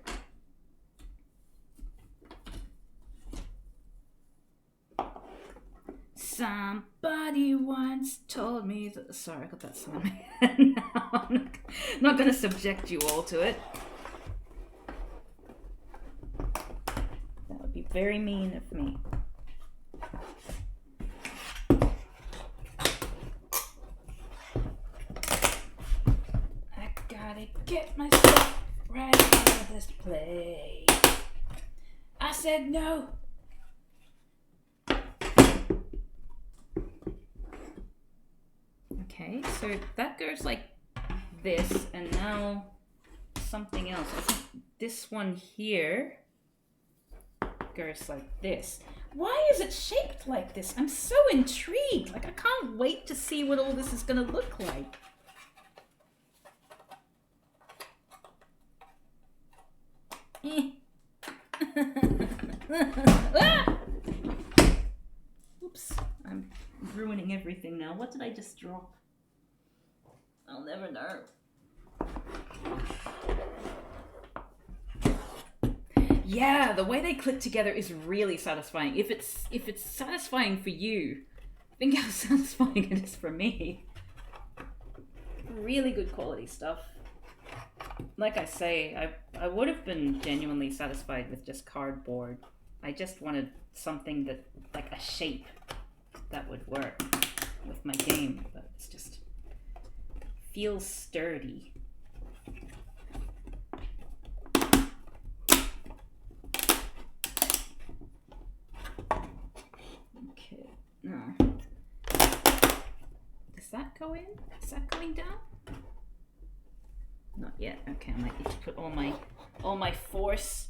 Speaker 1: once told me that... Sorry, I got that song in my head now. I'm not going to subject you all to it. That would be very mean of me. I gotta get myself right out of this place. I said no. Okay, so that goes like this, and now something else. I think this one here goes like this. Why is it shaped like this? I'm so intrigued. Like, I can't wait to see what all this is gonna look like. Ah! Oops, I'm ruining everything now. What did I just drop? I'll never know. Yeah, the way they click together is really satisfying. If it's satisfying for you, think how satisfying it is for me. Really good quality stuff. Like I say, I would have been genuinely satisfied with just cardboard. I just wanted something that, like a shape that would work with my game, but it's just feels sturdy. Okay, no. Does that go in? Is that going down? Not yet. Okay, I might need to put all my force.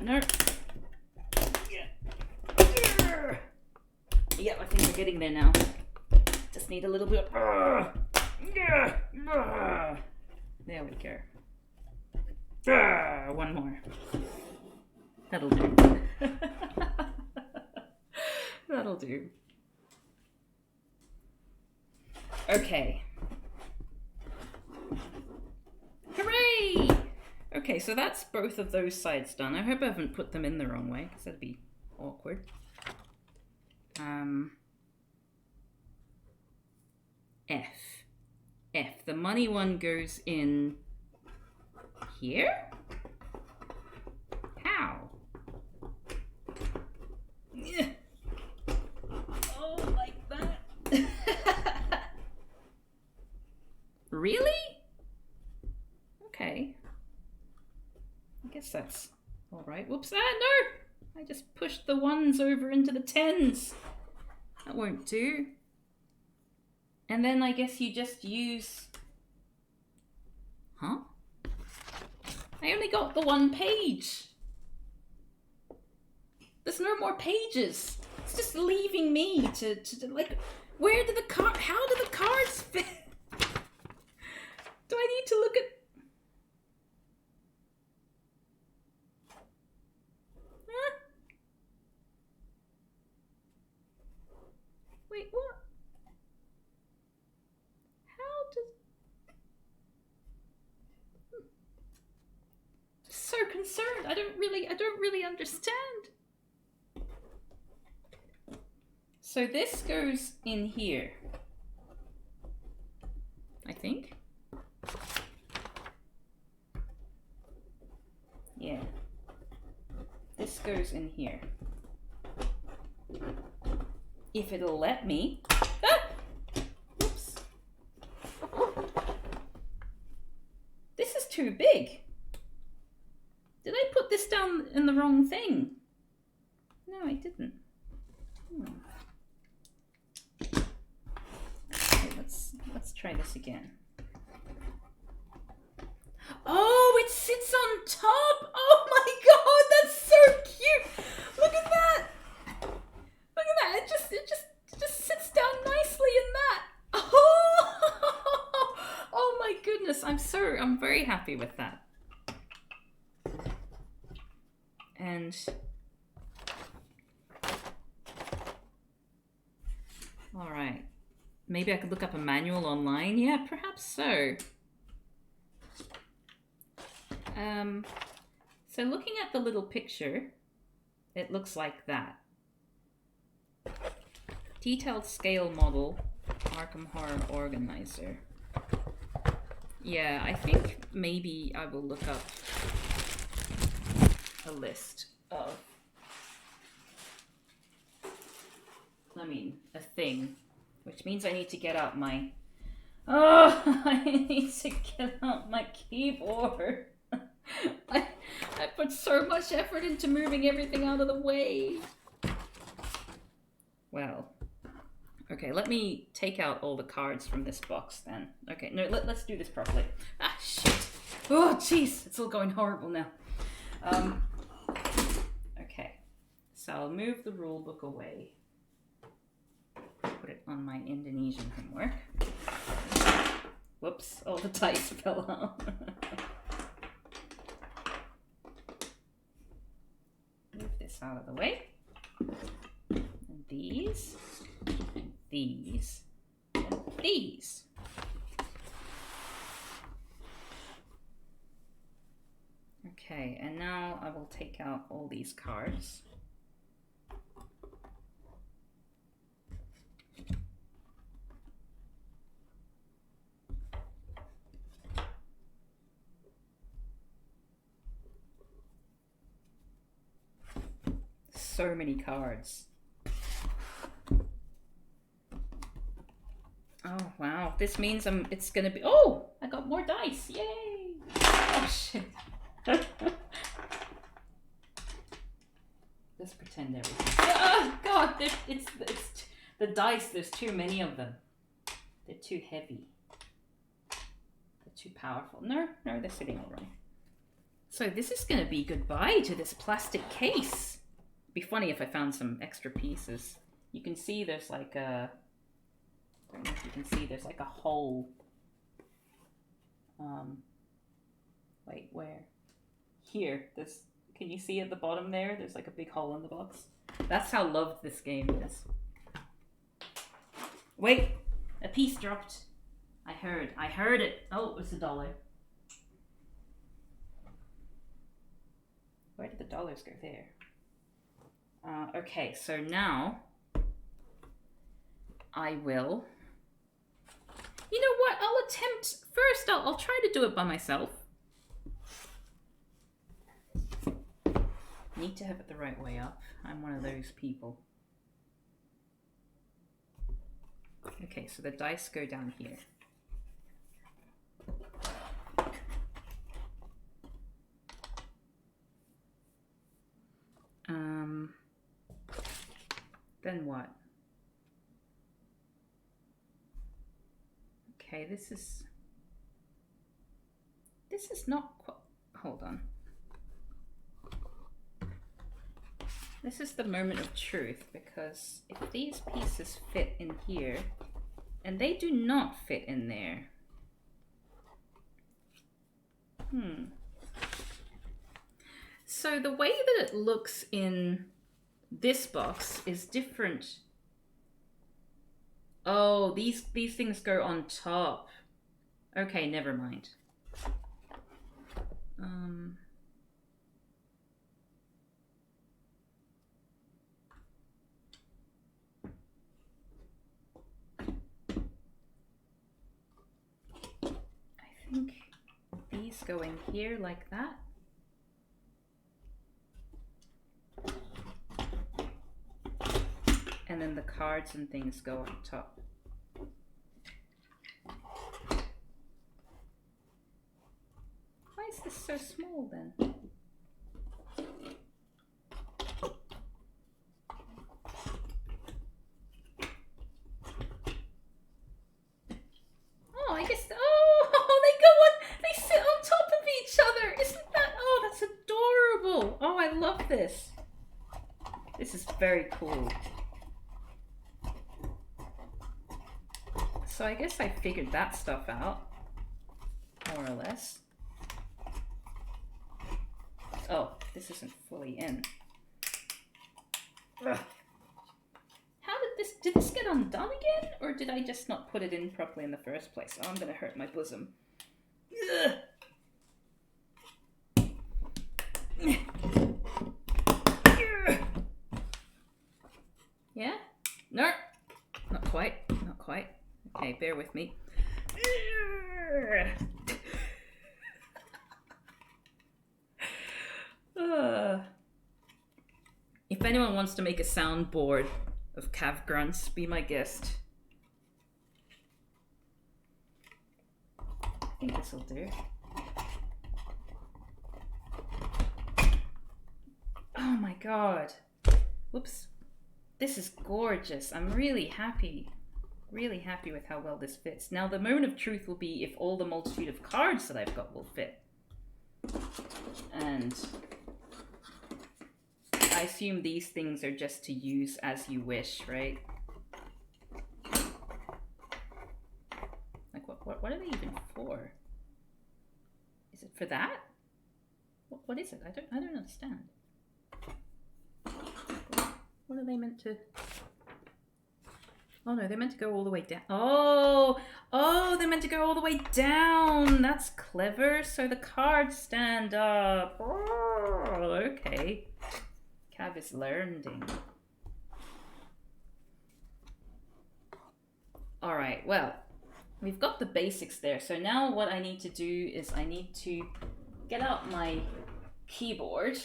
Speaker 1: No. Yeah, I think we're getting there now. Just need a little bit. There we go. One more. That'll do. That'll do. Okay. Hooray! Okay, so that's both of those sides done. I hope I haven't put them in the wrong way, because that'd be awkward. F. The money one goes in here? How? Oh, like that? Really? Okay. I guess that's alright. Whoops, no! I just pushed the ones over into the tens. That won't do. And then I guess you just use... Huh? I only got the one page. There's no more pages. It's just leaving me to like... Where do the cards... How do the cards fit? Do I need to look at... Huh? Wait, what? How does... So concerned. I don't really understand. So this goes in here. I think. Yeah. This goes in here. If it'll let me. Ah! Oops. This is too big. Did I put this down in the wrong thing? No, I didn't. Okay, let's try this again. Oh, it sits on top! Oh my god, that's so cute! Look at that! Look at that! It just sits down nicely in that. Oh, oh my goodness! I'm very happy with that. And all right, maybe I could look up a manual online. Yeah, perhaps so. So looking at the little picture, it looks like that. Detailed scale model, Arkham Horror Organizer. Yeah, I think maybe I will look up a list of, a thing, which means I need to get out my, I need to get out my keyboard. I put so much effort into moving everything out of the way. Well, okay, let me take out all the cards from this box then. Okay, no, let's do this properly. Ah, shit. Oh, jeez, it's all going horrible now. Okay, so I'll move the rule book away. Put it on my Indonesian homework. Whoops, all the dice fell out. Move this out of the way. And these, and these, and these. Okay, and now I will take out all these cards. So many cards. Oh wow, this means it's gonna be, oh, I got more dice, yay! Oh shit. Let's pretend everything. Oh god, it's the dice, there's too many of them. They're too heavy. They're too powerful. No, they're sitting all right. So this is gonna be goodbye to this plastic case. Be funny if I found some extra pieces. You can see there's like a, I don't know if you can see, there's like a hole. Wait, where? Here, this, can you see at the bottom there? There's like a big hole in the box. That's how loved this game is. Wait, a piece dropped. I heard it. Oh, it was $1. Where did the dollars go? There. Okay, so now I will, you know what, I'll attempt, first I'll try to do it by myself. Need to have it the right way up. I'm one of those people. Okay, so the dice go down here. Then what? Okay, this is not quite, hold on. This is the moment of truth, because if these pieces fit in here, and they do not fit in there. So the way that it looks in this box is different. Oh, these things go on top. Okay, never mind. I think these go in here like that. And then the cards and things go on top. Why is this so small then? Oh, I guess, they sit on top of each other. Isn't that, oh, that's adorable. Oh, I love this. This is very cool. So I guess I figured that stuff out, more or less. Oh, this isn't fully in. Ugh. How did this get undone again? Or did I just not put it in properly in the first place? Oh, I'm gonna hurt my bosom. Ugh. Yeah? No, not quite. Not quite. Okay, bear with me. If anyone wants to make a soundboard of Cav grunts, be my guest. I think this will do. Oh my god. Whoops. This is gorgeous. I'm really happy. Really happy with how well this fits. Now the moment of truth will be if all the multitude of cards that I've got will fit. And I assume these things are just to use as you wish, right? Like what are they even for? Is it for that? What is it? I don't understand. What are they meant to? Oh no, they're meant to go all the way down. Oh, they're meant to go all the way down. That's clever. So the cards stand up. Oh, okay. Cav is learning. All right, well, we've got the basics there. So now what I need to do is I need to get out my keyboard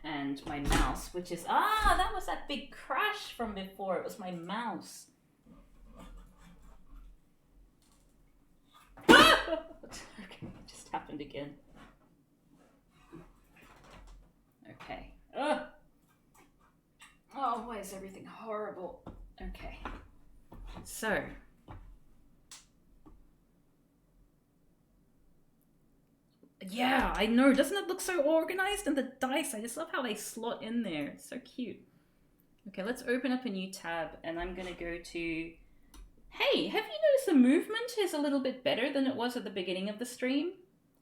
Speaker 1: and my mouse, which is, that was that big crash from before. It was my mouse. Okay, it just happened again. Okay. Oh, why is everything horrible? Okay. So. Yeah, I know. Doesn't it look so organized? And the dice, I just love how they slot in there. It's so cute. Okay, let's open up a new tab and I'm going to go to... Hey, have you noticed the movement is a little bit better than it was at the beginning of the stream?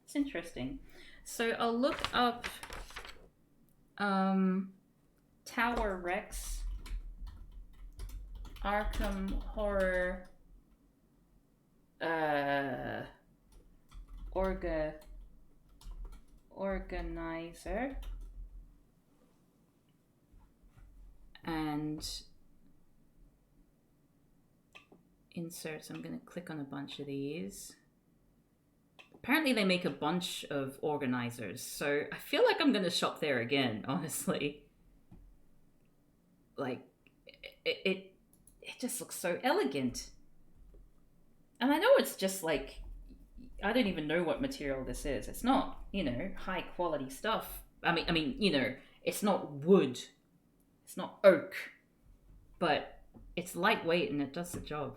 Speaker 1: It's interesting. So I'll look up Tower Rex, Arkham Horror, Organizer, and inserts. I'm going to click on a bunch of these. Apparently they make a bunch of organizers, so I feel like I'm going to shop there again, honestly. Like, it just looks so elegant. And I know it's just like, I don't even know what material this is. It's not, high quality stuff. I mean, it's not wood. It's not oak. But it's lightweight and it does the job.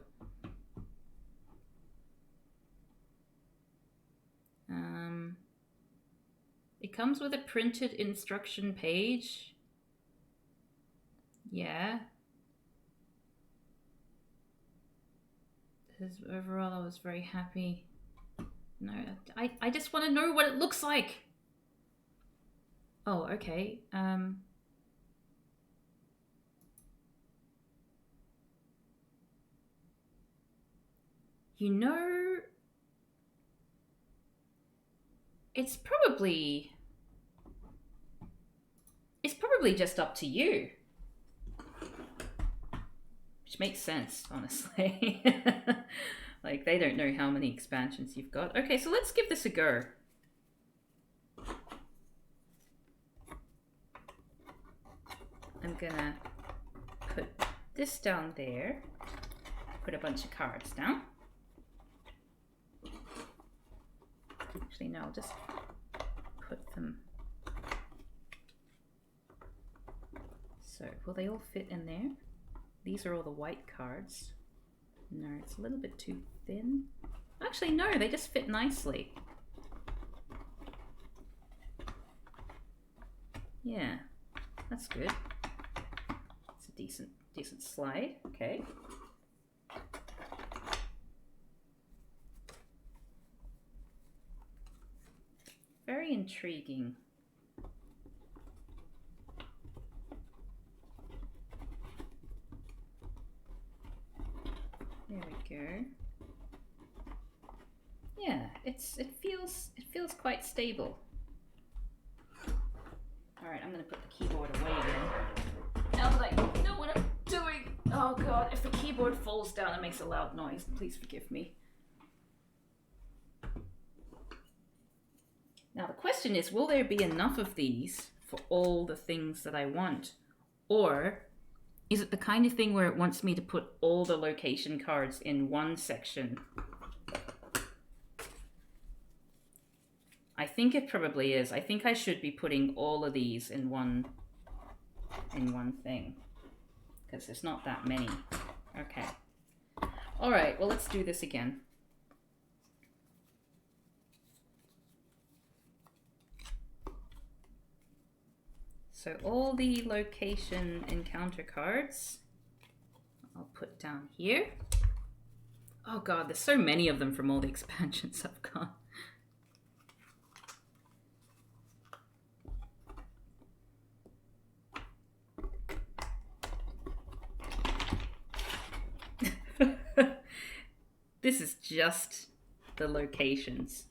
Speaker 1: It comes with a printed instruction page. Yeah. Overall, I was very happy. No, I just want to know what it looks like. Oh, okay. It's probably just up to you. Which makes sense, honestly. Like, they don't know how many expansions you've got. Okay, so let's give this a go. I'm gonna put this down there. Put a bunch of cards down. Actually, no, I'll just put them. So, will they all fit in there? These are all the white cards. No, it's a little bit too thin. Actually, no, they just fit nicely. Yeah, that's good. It's a decent slide. Okay. Very intriguing. There we go. Yeah, it feels quite stable. All right, I'm gonna put the keyboard away again. keyboard falls down and makes a loud noise. Please forgive me. Now the question is, will there be enough of these for all the things that I want? Or is it the kind of thing where it wants me to put all the location cards in one section? I think it probably is. I think I should be putting all of these in one thing, because there's not that many. Okay. All right, well, let's do this again. So all the location encounter cards, I'll put down here. Oh god, there's so many of them from all the expansions I've got. This is just the locations.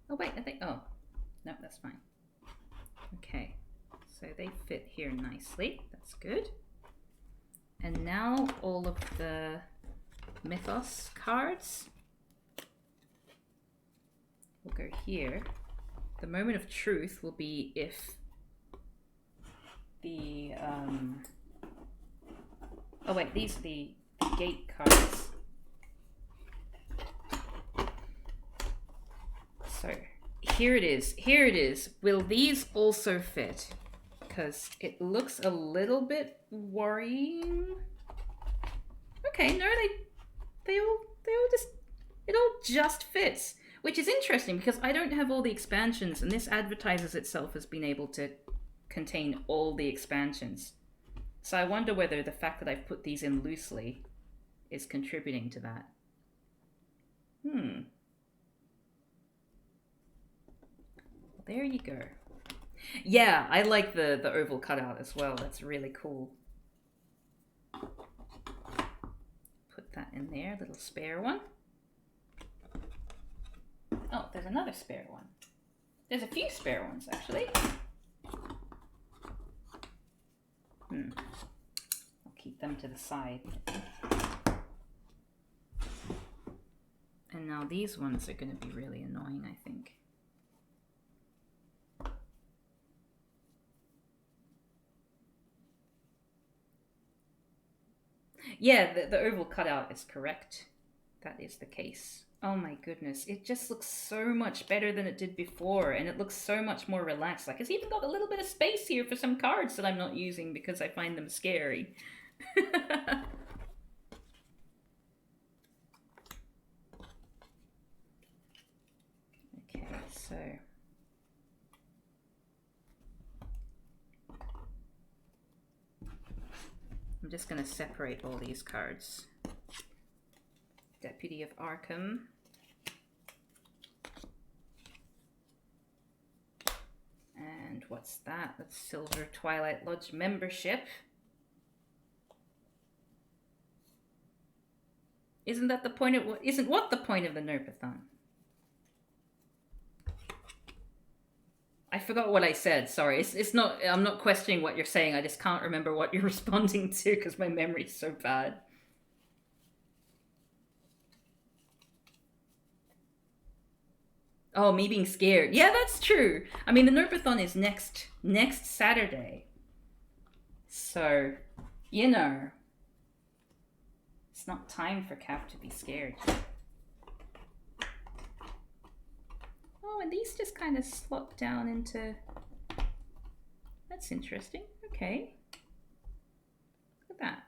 Speaker 1: Oh wait, I think, oh, no, that's fine. Okay, so they fit here nicely, that's good. And now all of the Mythos cards will go here. The moment of truth will be if the, oh wait, these are the gate cards. So here it is, here it is. Will these also fit? Because it looks a little bit worrying. Okay, no, they all just, it all just fits, which is interesting because I don't have all the expansions, and this advertises itself as being able to contain all the expansions. So I wonder whether the fact that I've put these in loosely is contributing to that. Well, there you go. Yeah, I like the oval cutout as well. That's really cool. Put that in there, little spare one. Oh, there's another spare one. There's a few spare ones, actually. I'll keep them to the side. And now these ones are going to be really annoying, I think. Yeah, the oval cutout is correct. That is the case. Oh my goodness, it just looks so much better than it did before, and it looks so much more relaxed. Like, it's even got a little bit of space here for some cards that I'm not using because I find them scary. Okay, so... I'm just going to separate all these cards. Deputy of Arkham. And what's that? That's Silver Twilight Lodge membership. Isn't that the point of isn't what the point of the Nerpathon? I forgot what I said. Sorry. It's not, I'm not questioning what you're saying. I just can't remember what you're responding to because my memory's so bad. Oh, me being scared. Yeah, that's true. I mean, the Nerpathon is next Saturday. So, you know, it's not time for Cap to be scared. Oh, and these just kind of slot down into... That's interesting. Okay. Look at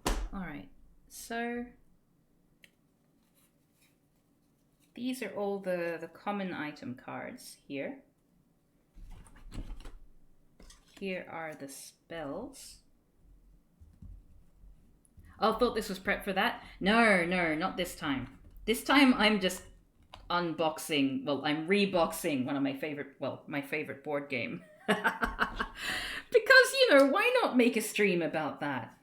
Speaker 1: that. Alright, so... These are all the common item cards here. Here are the spells. Oh, I thought this was prep for that. No, not this time. This time I'm just unboxing, well, I'm reboxing one of my favorite, well, my favorite board game. Because Because, you know, why not make a stream about that?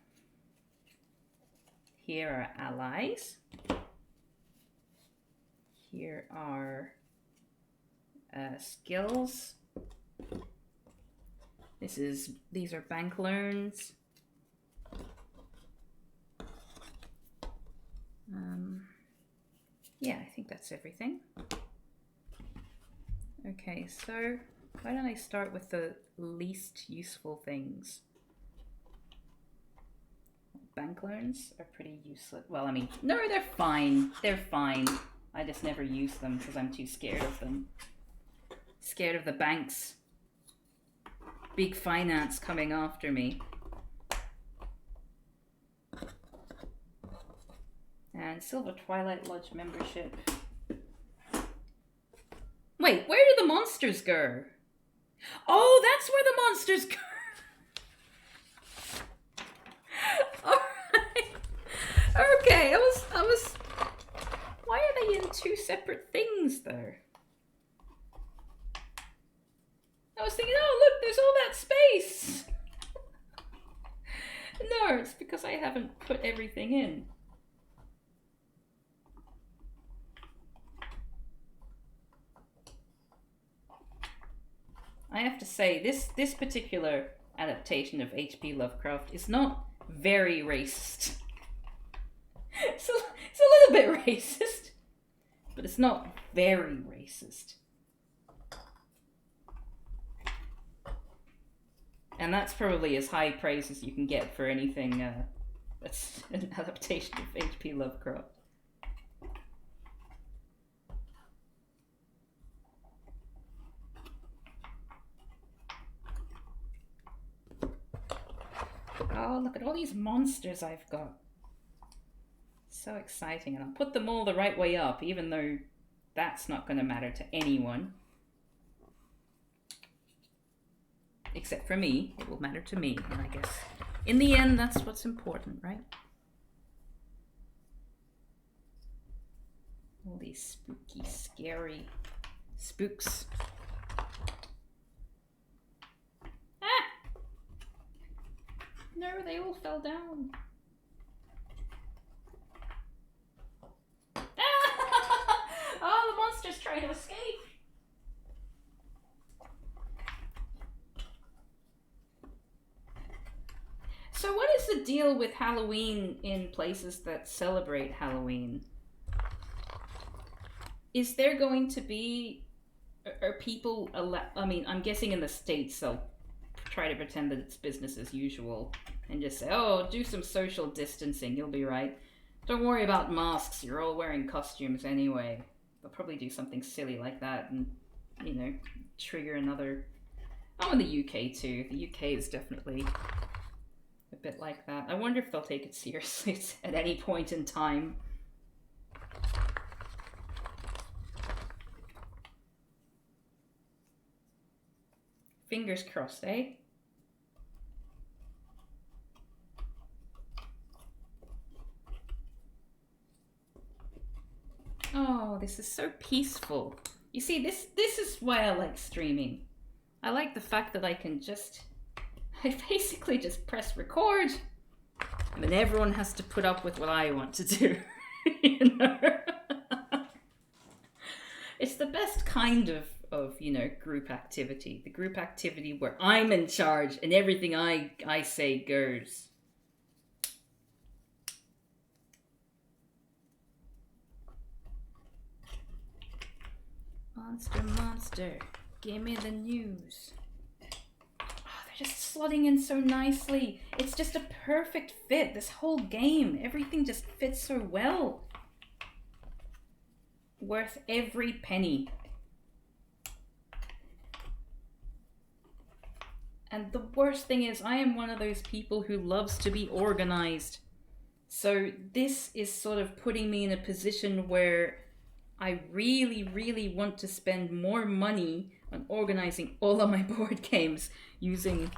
Speaker 1: Here are allies. Here are skills. These are bank loans. Yeah, I think that's everything. Okay, so why don't I start with the least useful things? Bank loans are pretty useless. Well, I mean, no, they're fine. They're fine. I just never use them because I'm too scared of them. Scared of the banks. Big finance coming after me. And Silver Twilight Lodge membership. Wait, where do the monsters go? Oh, that's where the monsters go. Alright. Okay, I was why are they in two separate things though? I was thinking, oh look, there's all that space. No, it's because I haven't put everything in. I have to say, this particular adaptation of H.P. Lovecraft is not very racist. It's a little bit racist, but it's not very racist. And that's probably as high praise as you can get for anything that's an adaptation of H.P. Lovecraft. Oh, look at all these monsters I've got. So exciting. And I'll put them all the right way up, even though that's not going to matter to anyone. Except for me. It will matter to me, and I guess in the end that's what's important, right? All these spooky, scary spooks. Ah! No, they all fell down. Ah! Oh, the monster's trying to escape. So what is the deal with Halloween in places that celebrate Halloween? Is there going to be... Are people... I mean, I'm guessing in the States they'll try to pretend that it's business as usual and just say, oh, do some social distancing, you'll be right. Don't worry about masks, you're all wearing costumes anyway. They'll probably do something silly like that and, you know, trigger another... Oh, in the UK too. The UK is definitely... a bit like that. I wonder if they'll take it seriously at any point in time. Fingers crossed, eh? Oh, this is so peaceful. You see, this is why I like streaming. I like the fact that I can just... I basically just press record, and then everyone has to put up with what I want to do. You know? It's the best kind of, you know, group activity. The group activity where I'm in charge and everything I say goes. Monster, monster, give me the news. Just slotting in so nicely. It's just a perfect fit. This whole game, everything just fits so well. Worth every penny. And the worst thing is, I am one of those people who loves to be organized. So this is sort of putting me in a position where I really, really want to spend more money on organizing all of my board games using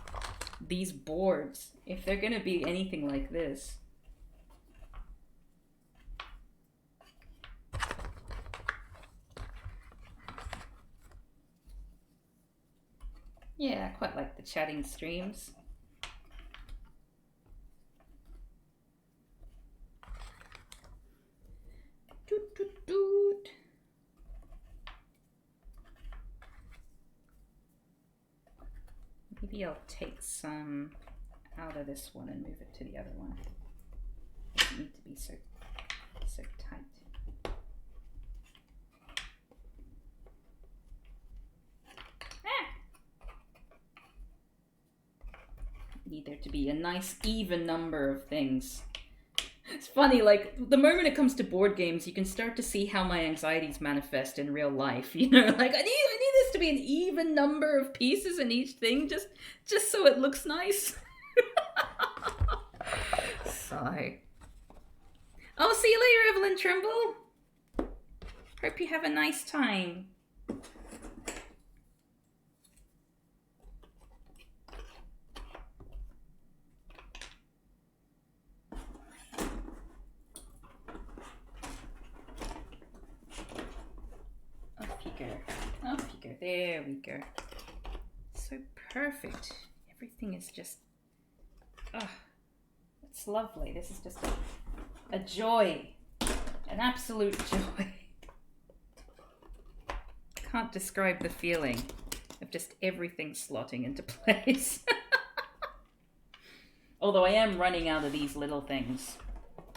Speaker 1: these boards, if they're going to be anything like this. Yeah, I quite like the chatting streams. Doot. Maybe I'll take some out of this one and move it to the other one. It doesn't need to be so tight. Need there to be a nice even number of things. It's funny, like, the moment it comes to board games, you can start to see how my anxieties manifest in real life. You know, like, I need this to be an even number of pieces in each thing, just so it looks nice. Sigh. Oh, see you later, Evelyn Trimble. Hope you have a nice time. Off you go. There we go. So perfect. Everything is just... Oh, it's lovely. This is just a joy. An absolute joy. Can't describe the feeling of just everything slotting into place. Although I am running out of these little things.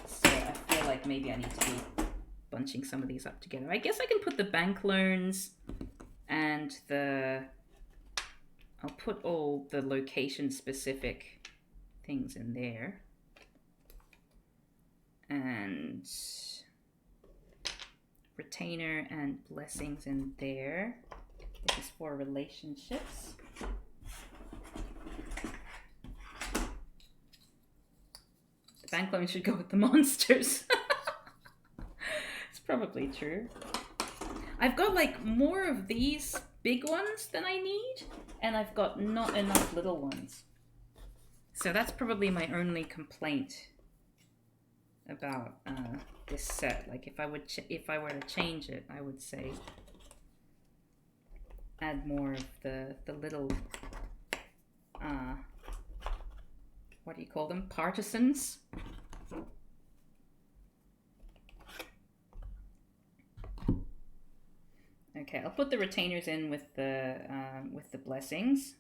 Speaker 1: So I feel like maybe I need to be bunching some of these up together. I guess I can put the bank loans and I'll put all the location specific things in there. And retainer and blessings in there. This is for relationships. The bank loan should go with the monsters. It's probably true. I've got like more of these big ones than I need, and I've got not enough little ones. So that's probably my only complaint about this set. Like if I were to change it, I would say add more of the little what do you call them? Partisans. Okay, I'll put the retainers in with the blessings.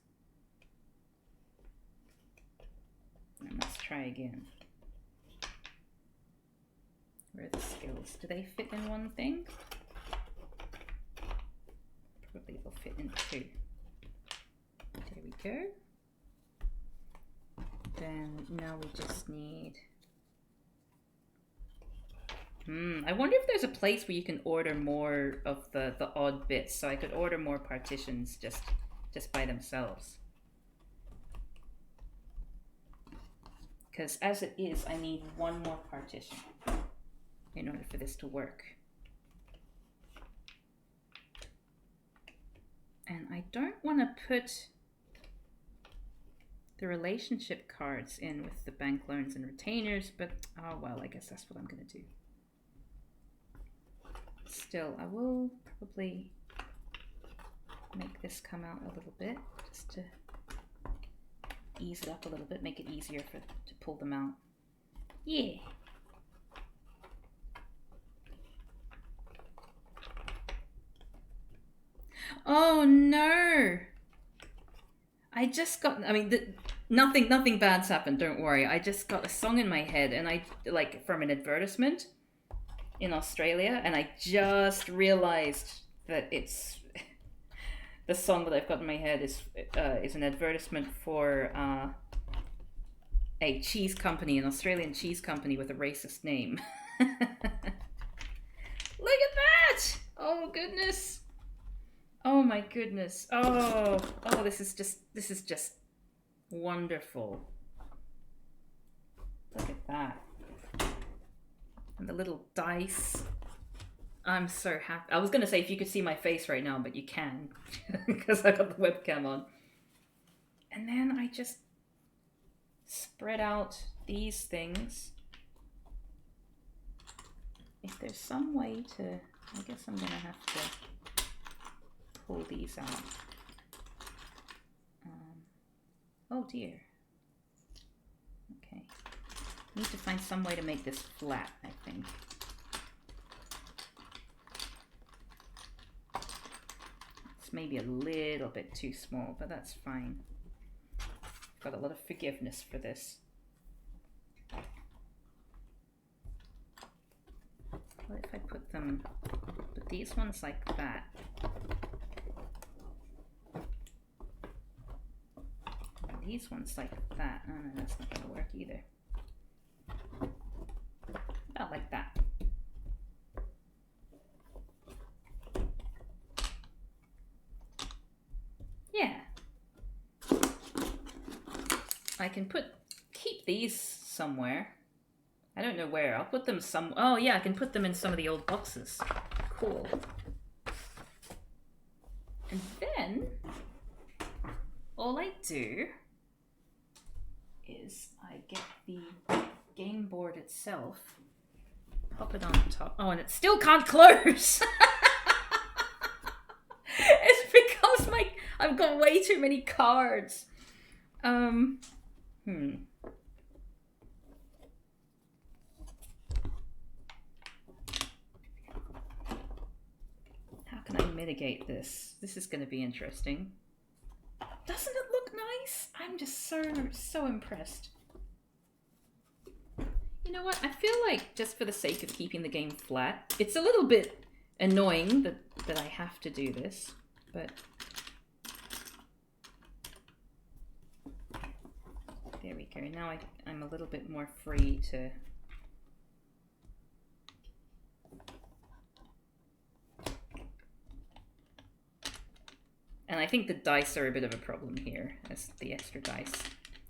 Speaker 1: And let's try again. Where are the skills? Do they fit in one thing? Probably they'll fit in two. There we go. Then now we just need... I wonder if there's a place where you can order more of the odd bits, so I could order more partitions just by themselves. Because as it is, I need one more partition in order for this to work. And I don't want to put the relationship cards in with the bank loans and retainers, but oh well, I guess that's what I'm going to do. Still, I will probably make this come out a little bit, just to ease it up a little bit, make it easier to pull them out. Yeah. Oh no! I just got, I mean, nothing bad's happened, don't worry. I just got a song in my head, and I, like, from an advertisement in Australia, and I just realized that it's the song that I've got in my head is an advertisement for a cheese company, an Australian cheese company with a racist name. Look at that! Oh goodness! Oh my goodness! Oh, this is just wonderful. Look at that. And the little dice. I'm so happy. I was going to say if you could see my face right now, but you can. Because I got the webcam on. And then I just spread out these things. If there's some way to... I guess I'm going to have to pull these out. Oh dear. Okay. Need to find some way to make this flat, I think. maybe a little bit too small, but that's fine. I've got a lot of forgiveness for this. What if I put these ones like that? These ones like that. Oh no, that's not gonna work either. About like that. Yeah. I can keep these somewhere. I don't know where. I'll put them oh yeah, I can put them in some of the old boxes. Cool. And then all I do is I get the game board itself, pop it on top. Oh, and it still can't close. It's because I've got way too many cards. How can I mitigate this? This is going to be interesting. Doesn't it look nice? I'm just so impressed. You know what? I feel like just for the sake of keeping the game flat, it's a little bit annoying that I have to do this, but there we go. Now I'm a little bit more free to and I think the dice are a bit of a problem here, as the extra dice.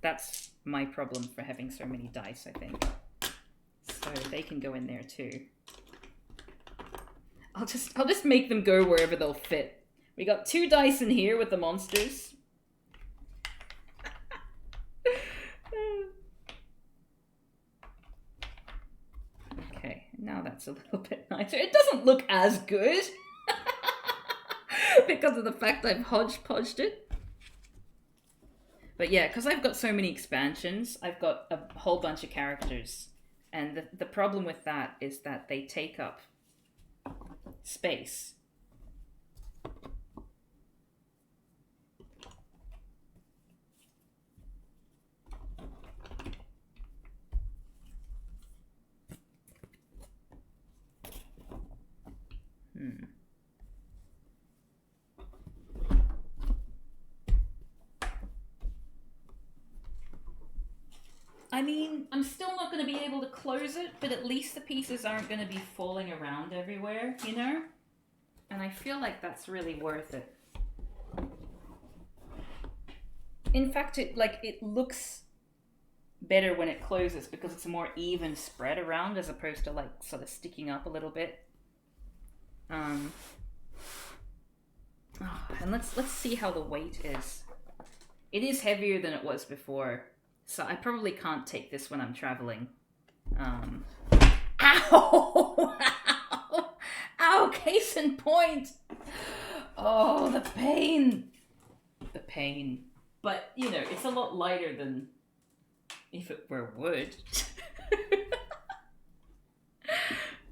Speaker 1: That's my problem for having so many dice, I think. So they can go in there too. I'll just make them go wherever they'll fit. We got 2 dice in here with the monsters. Okay, now that's a little bit nicer. It doesn't look as good. Because of the fact I've hodgepodged it. But yeah, because I've got so many expansions, I've got a whole bunch of characters. And the problem with that is that they take up space. I mean, I'm still not going to be able to close it, but at least the pieces aren't going to be falling around everywhere, you know? And I feel like that's really worth it. In fact, it looks better when it closes because it's a more even spread around as opposed to like sort of sticking up a little bit. And let's see how the weight is. It is heavier than it was before. So I probably can't take this when I'm traveling. Ow! Ow! Ow! Case in point! Oh, the pain! The pain. But, you know, it's a lot lighter than if it were wood.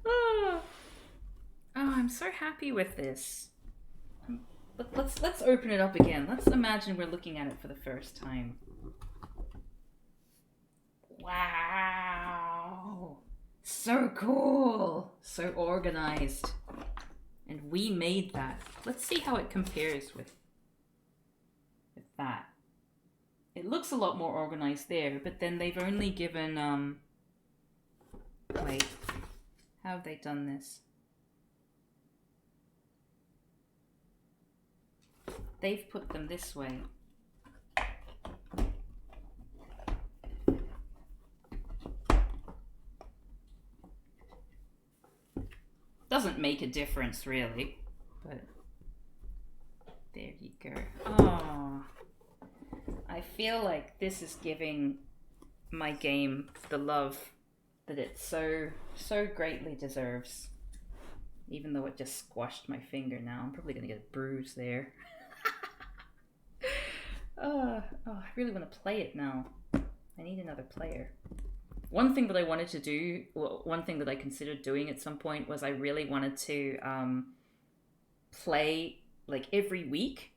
Speaker 1: Oh, I'm so happy with this. Let's open it up again. Let's imagine we're looking at it for the first time. Wow! So cool! So organized. And we made that. Let's see how it compares with that. It looks a lot more organized there, but then they've only given, wait. How have they done this? They've put them this way. Doesn't make a difference, really, but there you go. Oh, I feel like this is giving my game the love that it so greatly deserves. Even though it just squashed my finger now. I'm probably going to get a bruise there. I really want to play it now. I need another player. One thing that I wanted to do, one thing that I considered doing at some point was I really wanted to play like every week,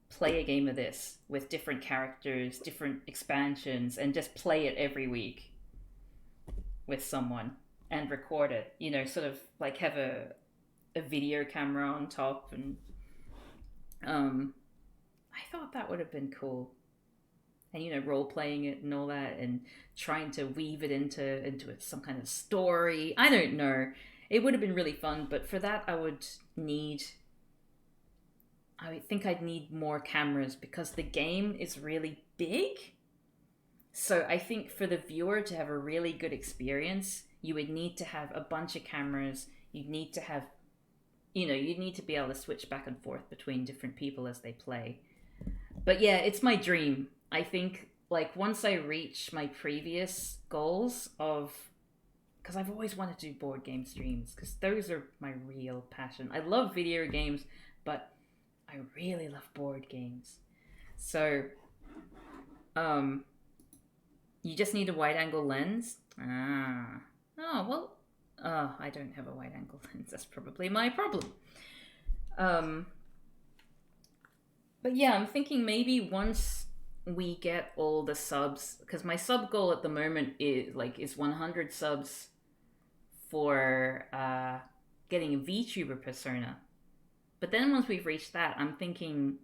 Speaker 1: play a game of this with different characters, different expansions, and just play it every week with someone and record it. You know, sort of like have a video camera on top, and I thought that would have been cool. And you know, role playing it and all that, and trying to weave it into some kind of story. I don't know. It would have been really fun, but for that, I think I'd need more cameras because the game is really big. So I think for the viewer to have a really good experience, you would need to have a bunch of cameras. You'd need to have, you know, you'd need to be able to switch back and forth between different people as they play. But yeah, it's my dream. I think like once I reach my previous goals of, because I've always wanted to do board game streams because those are my real passion. I love video games, but I really love board games. So, you just need a wide angle lens. Oh, well, I don't have a wide angle lens. That's probably my problem. But yeah, I'm thinking maybe once we get all the subs, because my sub goal at the moment is 100 subs for getting a VTuber persona. But then once we've reached that, I'm thinking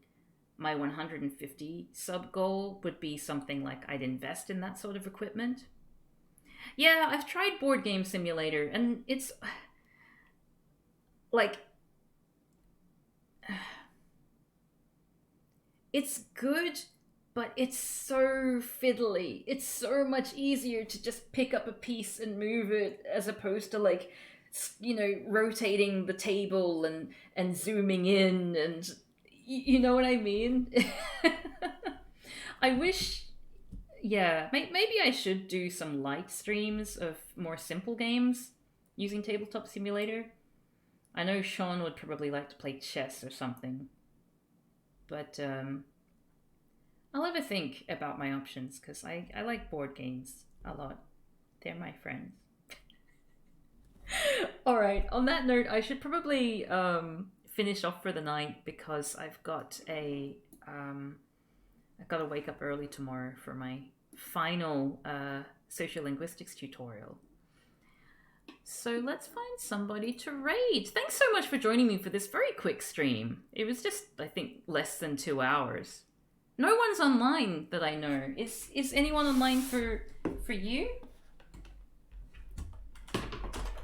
Speaker 1: my 150 sub goal would be something like I'd invest in that sort of equipment. Yeah, I've tried Board Game Simulator, and it's like it's good, but it's so fiddly. It's so much easier to just pick up a piece and move it as opposed to like, you know, rotating the table and zooming in, and you know what I mean? I wish, yeah, maybe I should do some light streams of more simple games using Tabletop Simulator. I know Sean would probably like to play chess or something, but I'll have a think about my options because I like board games a lot. They're my friends. All right, on that note, I should probably finish off for the night because I've got to wake up early tomorrow for my final sociolinguistics tutorial. So let's find somebody to raid. Thanks so much for joining me for this very quick stream. It was just, I think, less than 2 hours. No one's online that I know. Is anyone online for you?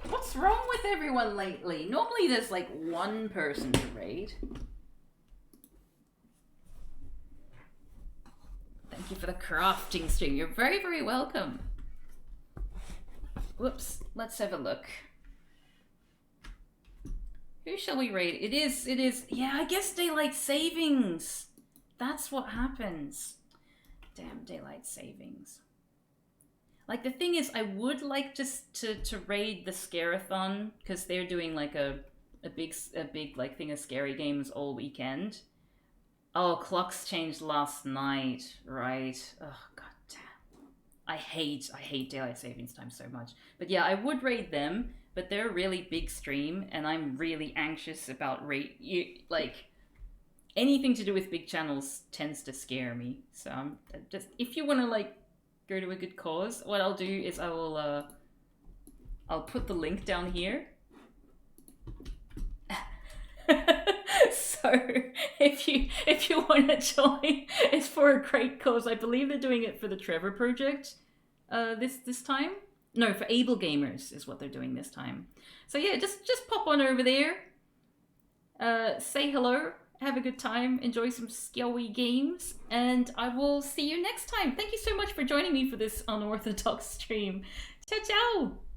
Speaker 1: What's wrong with everyone lately? Normally there's like one person to raid. Thank you for the crafting stream. You're very, very welcome. Whoops, let's have a look. Who shall we raid? It is, yeah, I guess daylight savings. That's what happens. Damn daylight savings. Like, the thing is, I would like to raid the Scarathon, because they're doing like a big like thing of scary games all weekend. Oh, clocks changed last night, right? Oh, god damn. I hate daylight savings time so much. But yeah, I would raid them, but they're a really big stream, and I'm really anxious about like anything to do with big channels tends to scare me. So I'm just, if you want to like go to a good cause, what I'll do is I'll put the link down here. So if you want to join, it's for a great cause. I believe they're doing it for the Trevor Project this time. No, for Able Gamers is what they're doing this time. So yeah, just pop on over there, say hello, have a good time, enjoy some scary games, and I will see you next time. Thank you so much for joining me for this unorthodox stream. Ciao, ciao!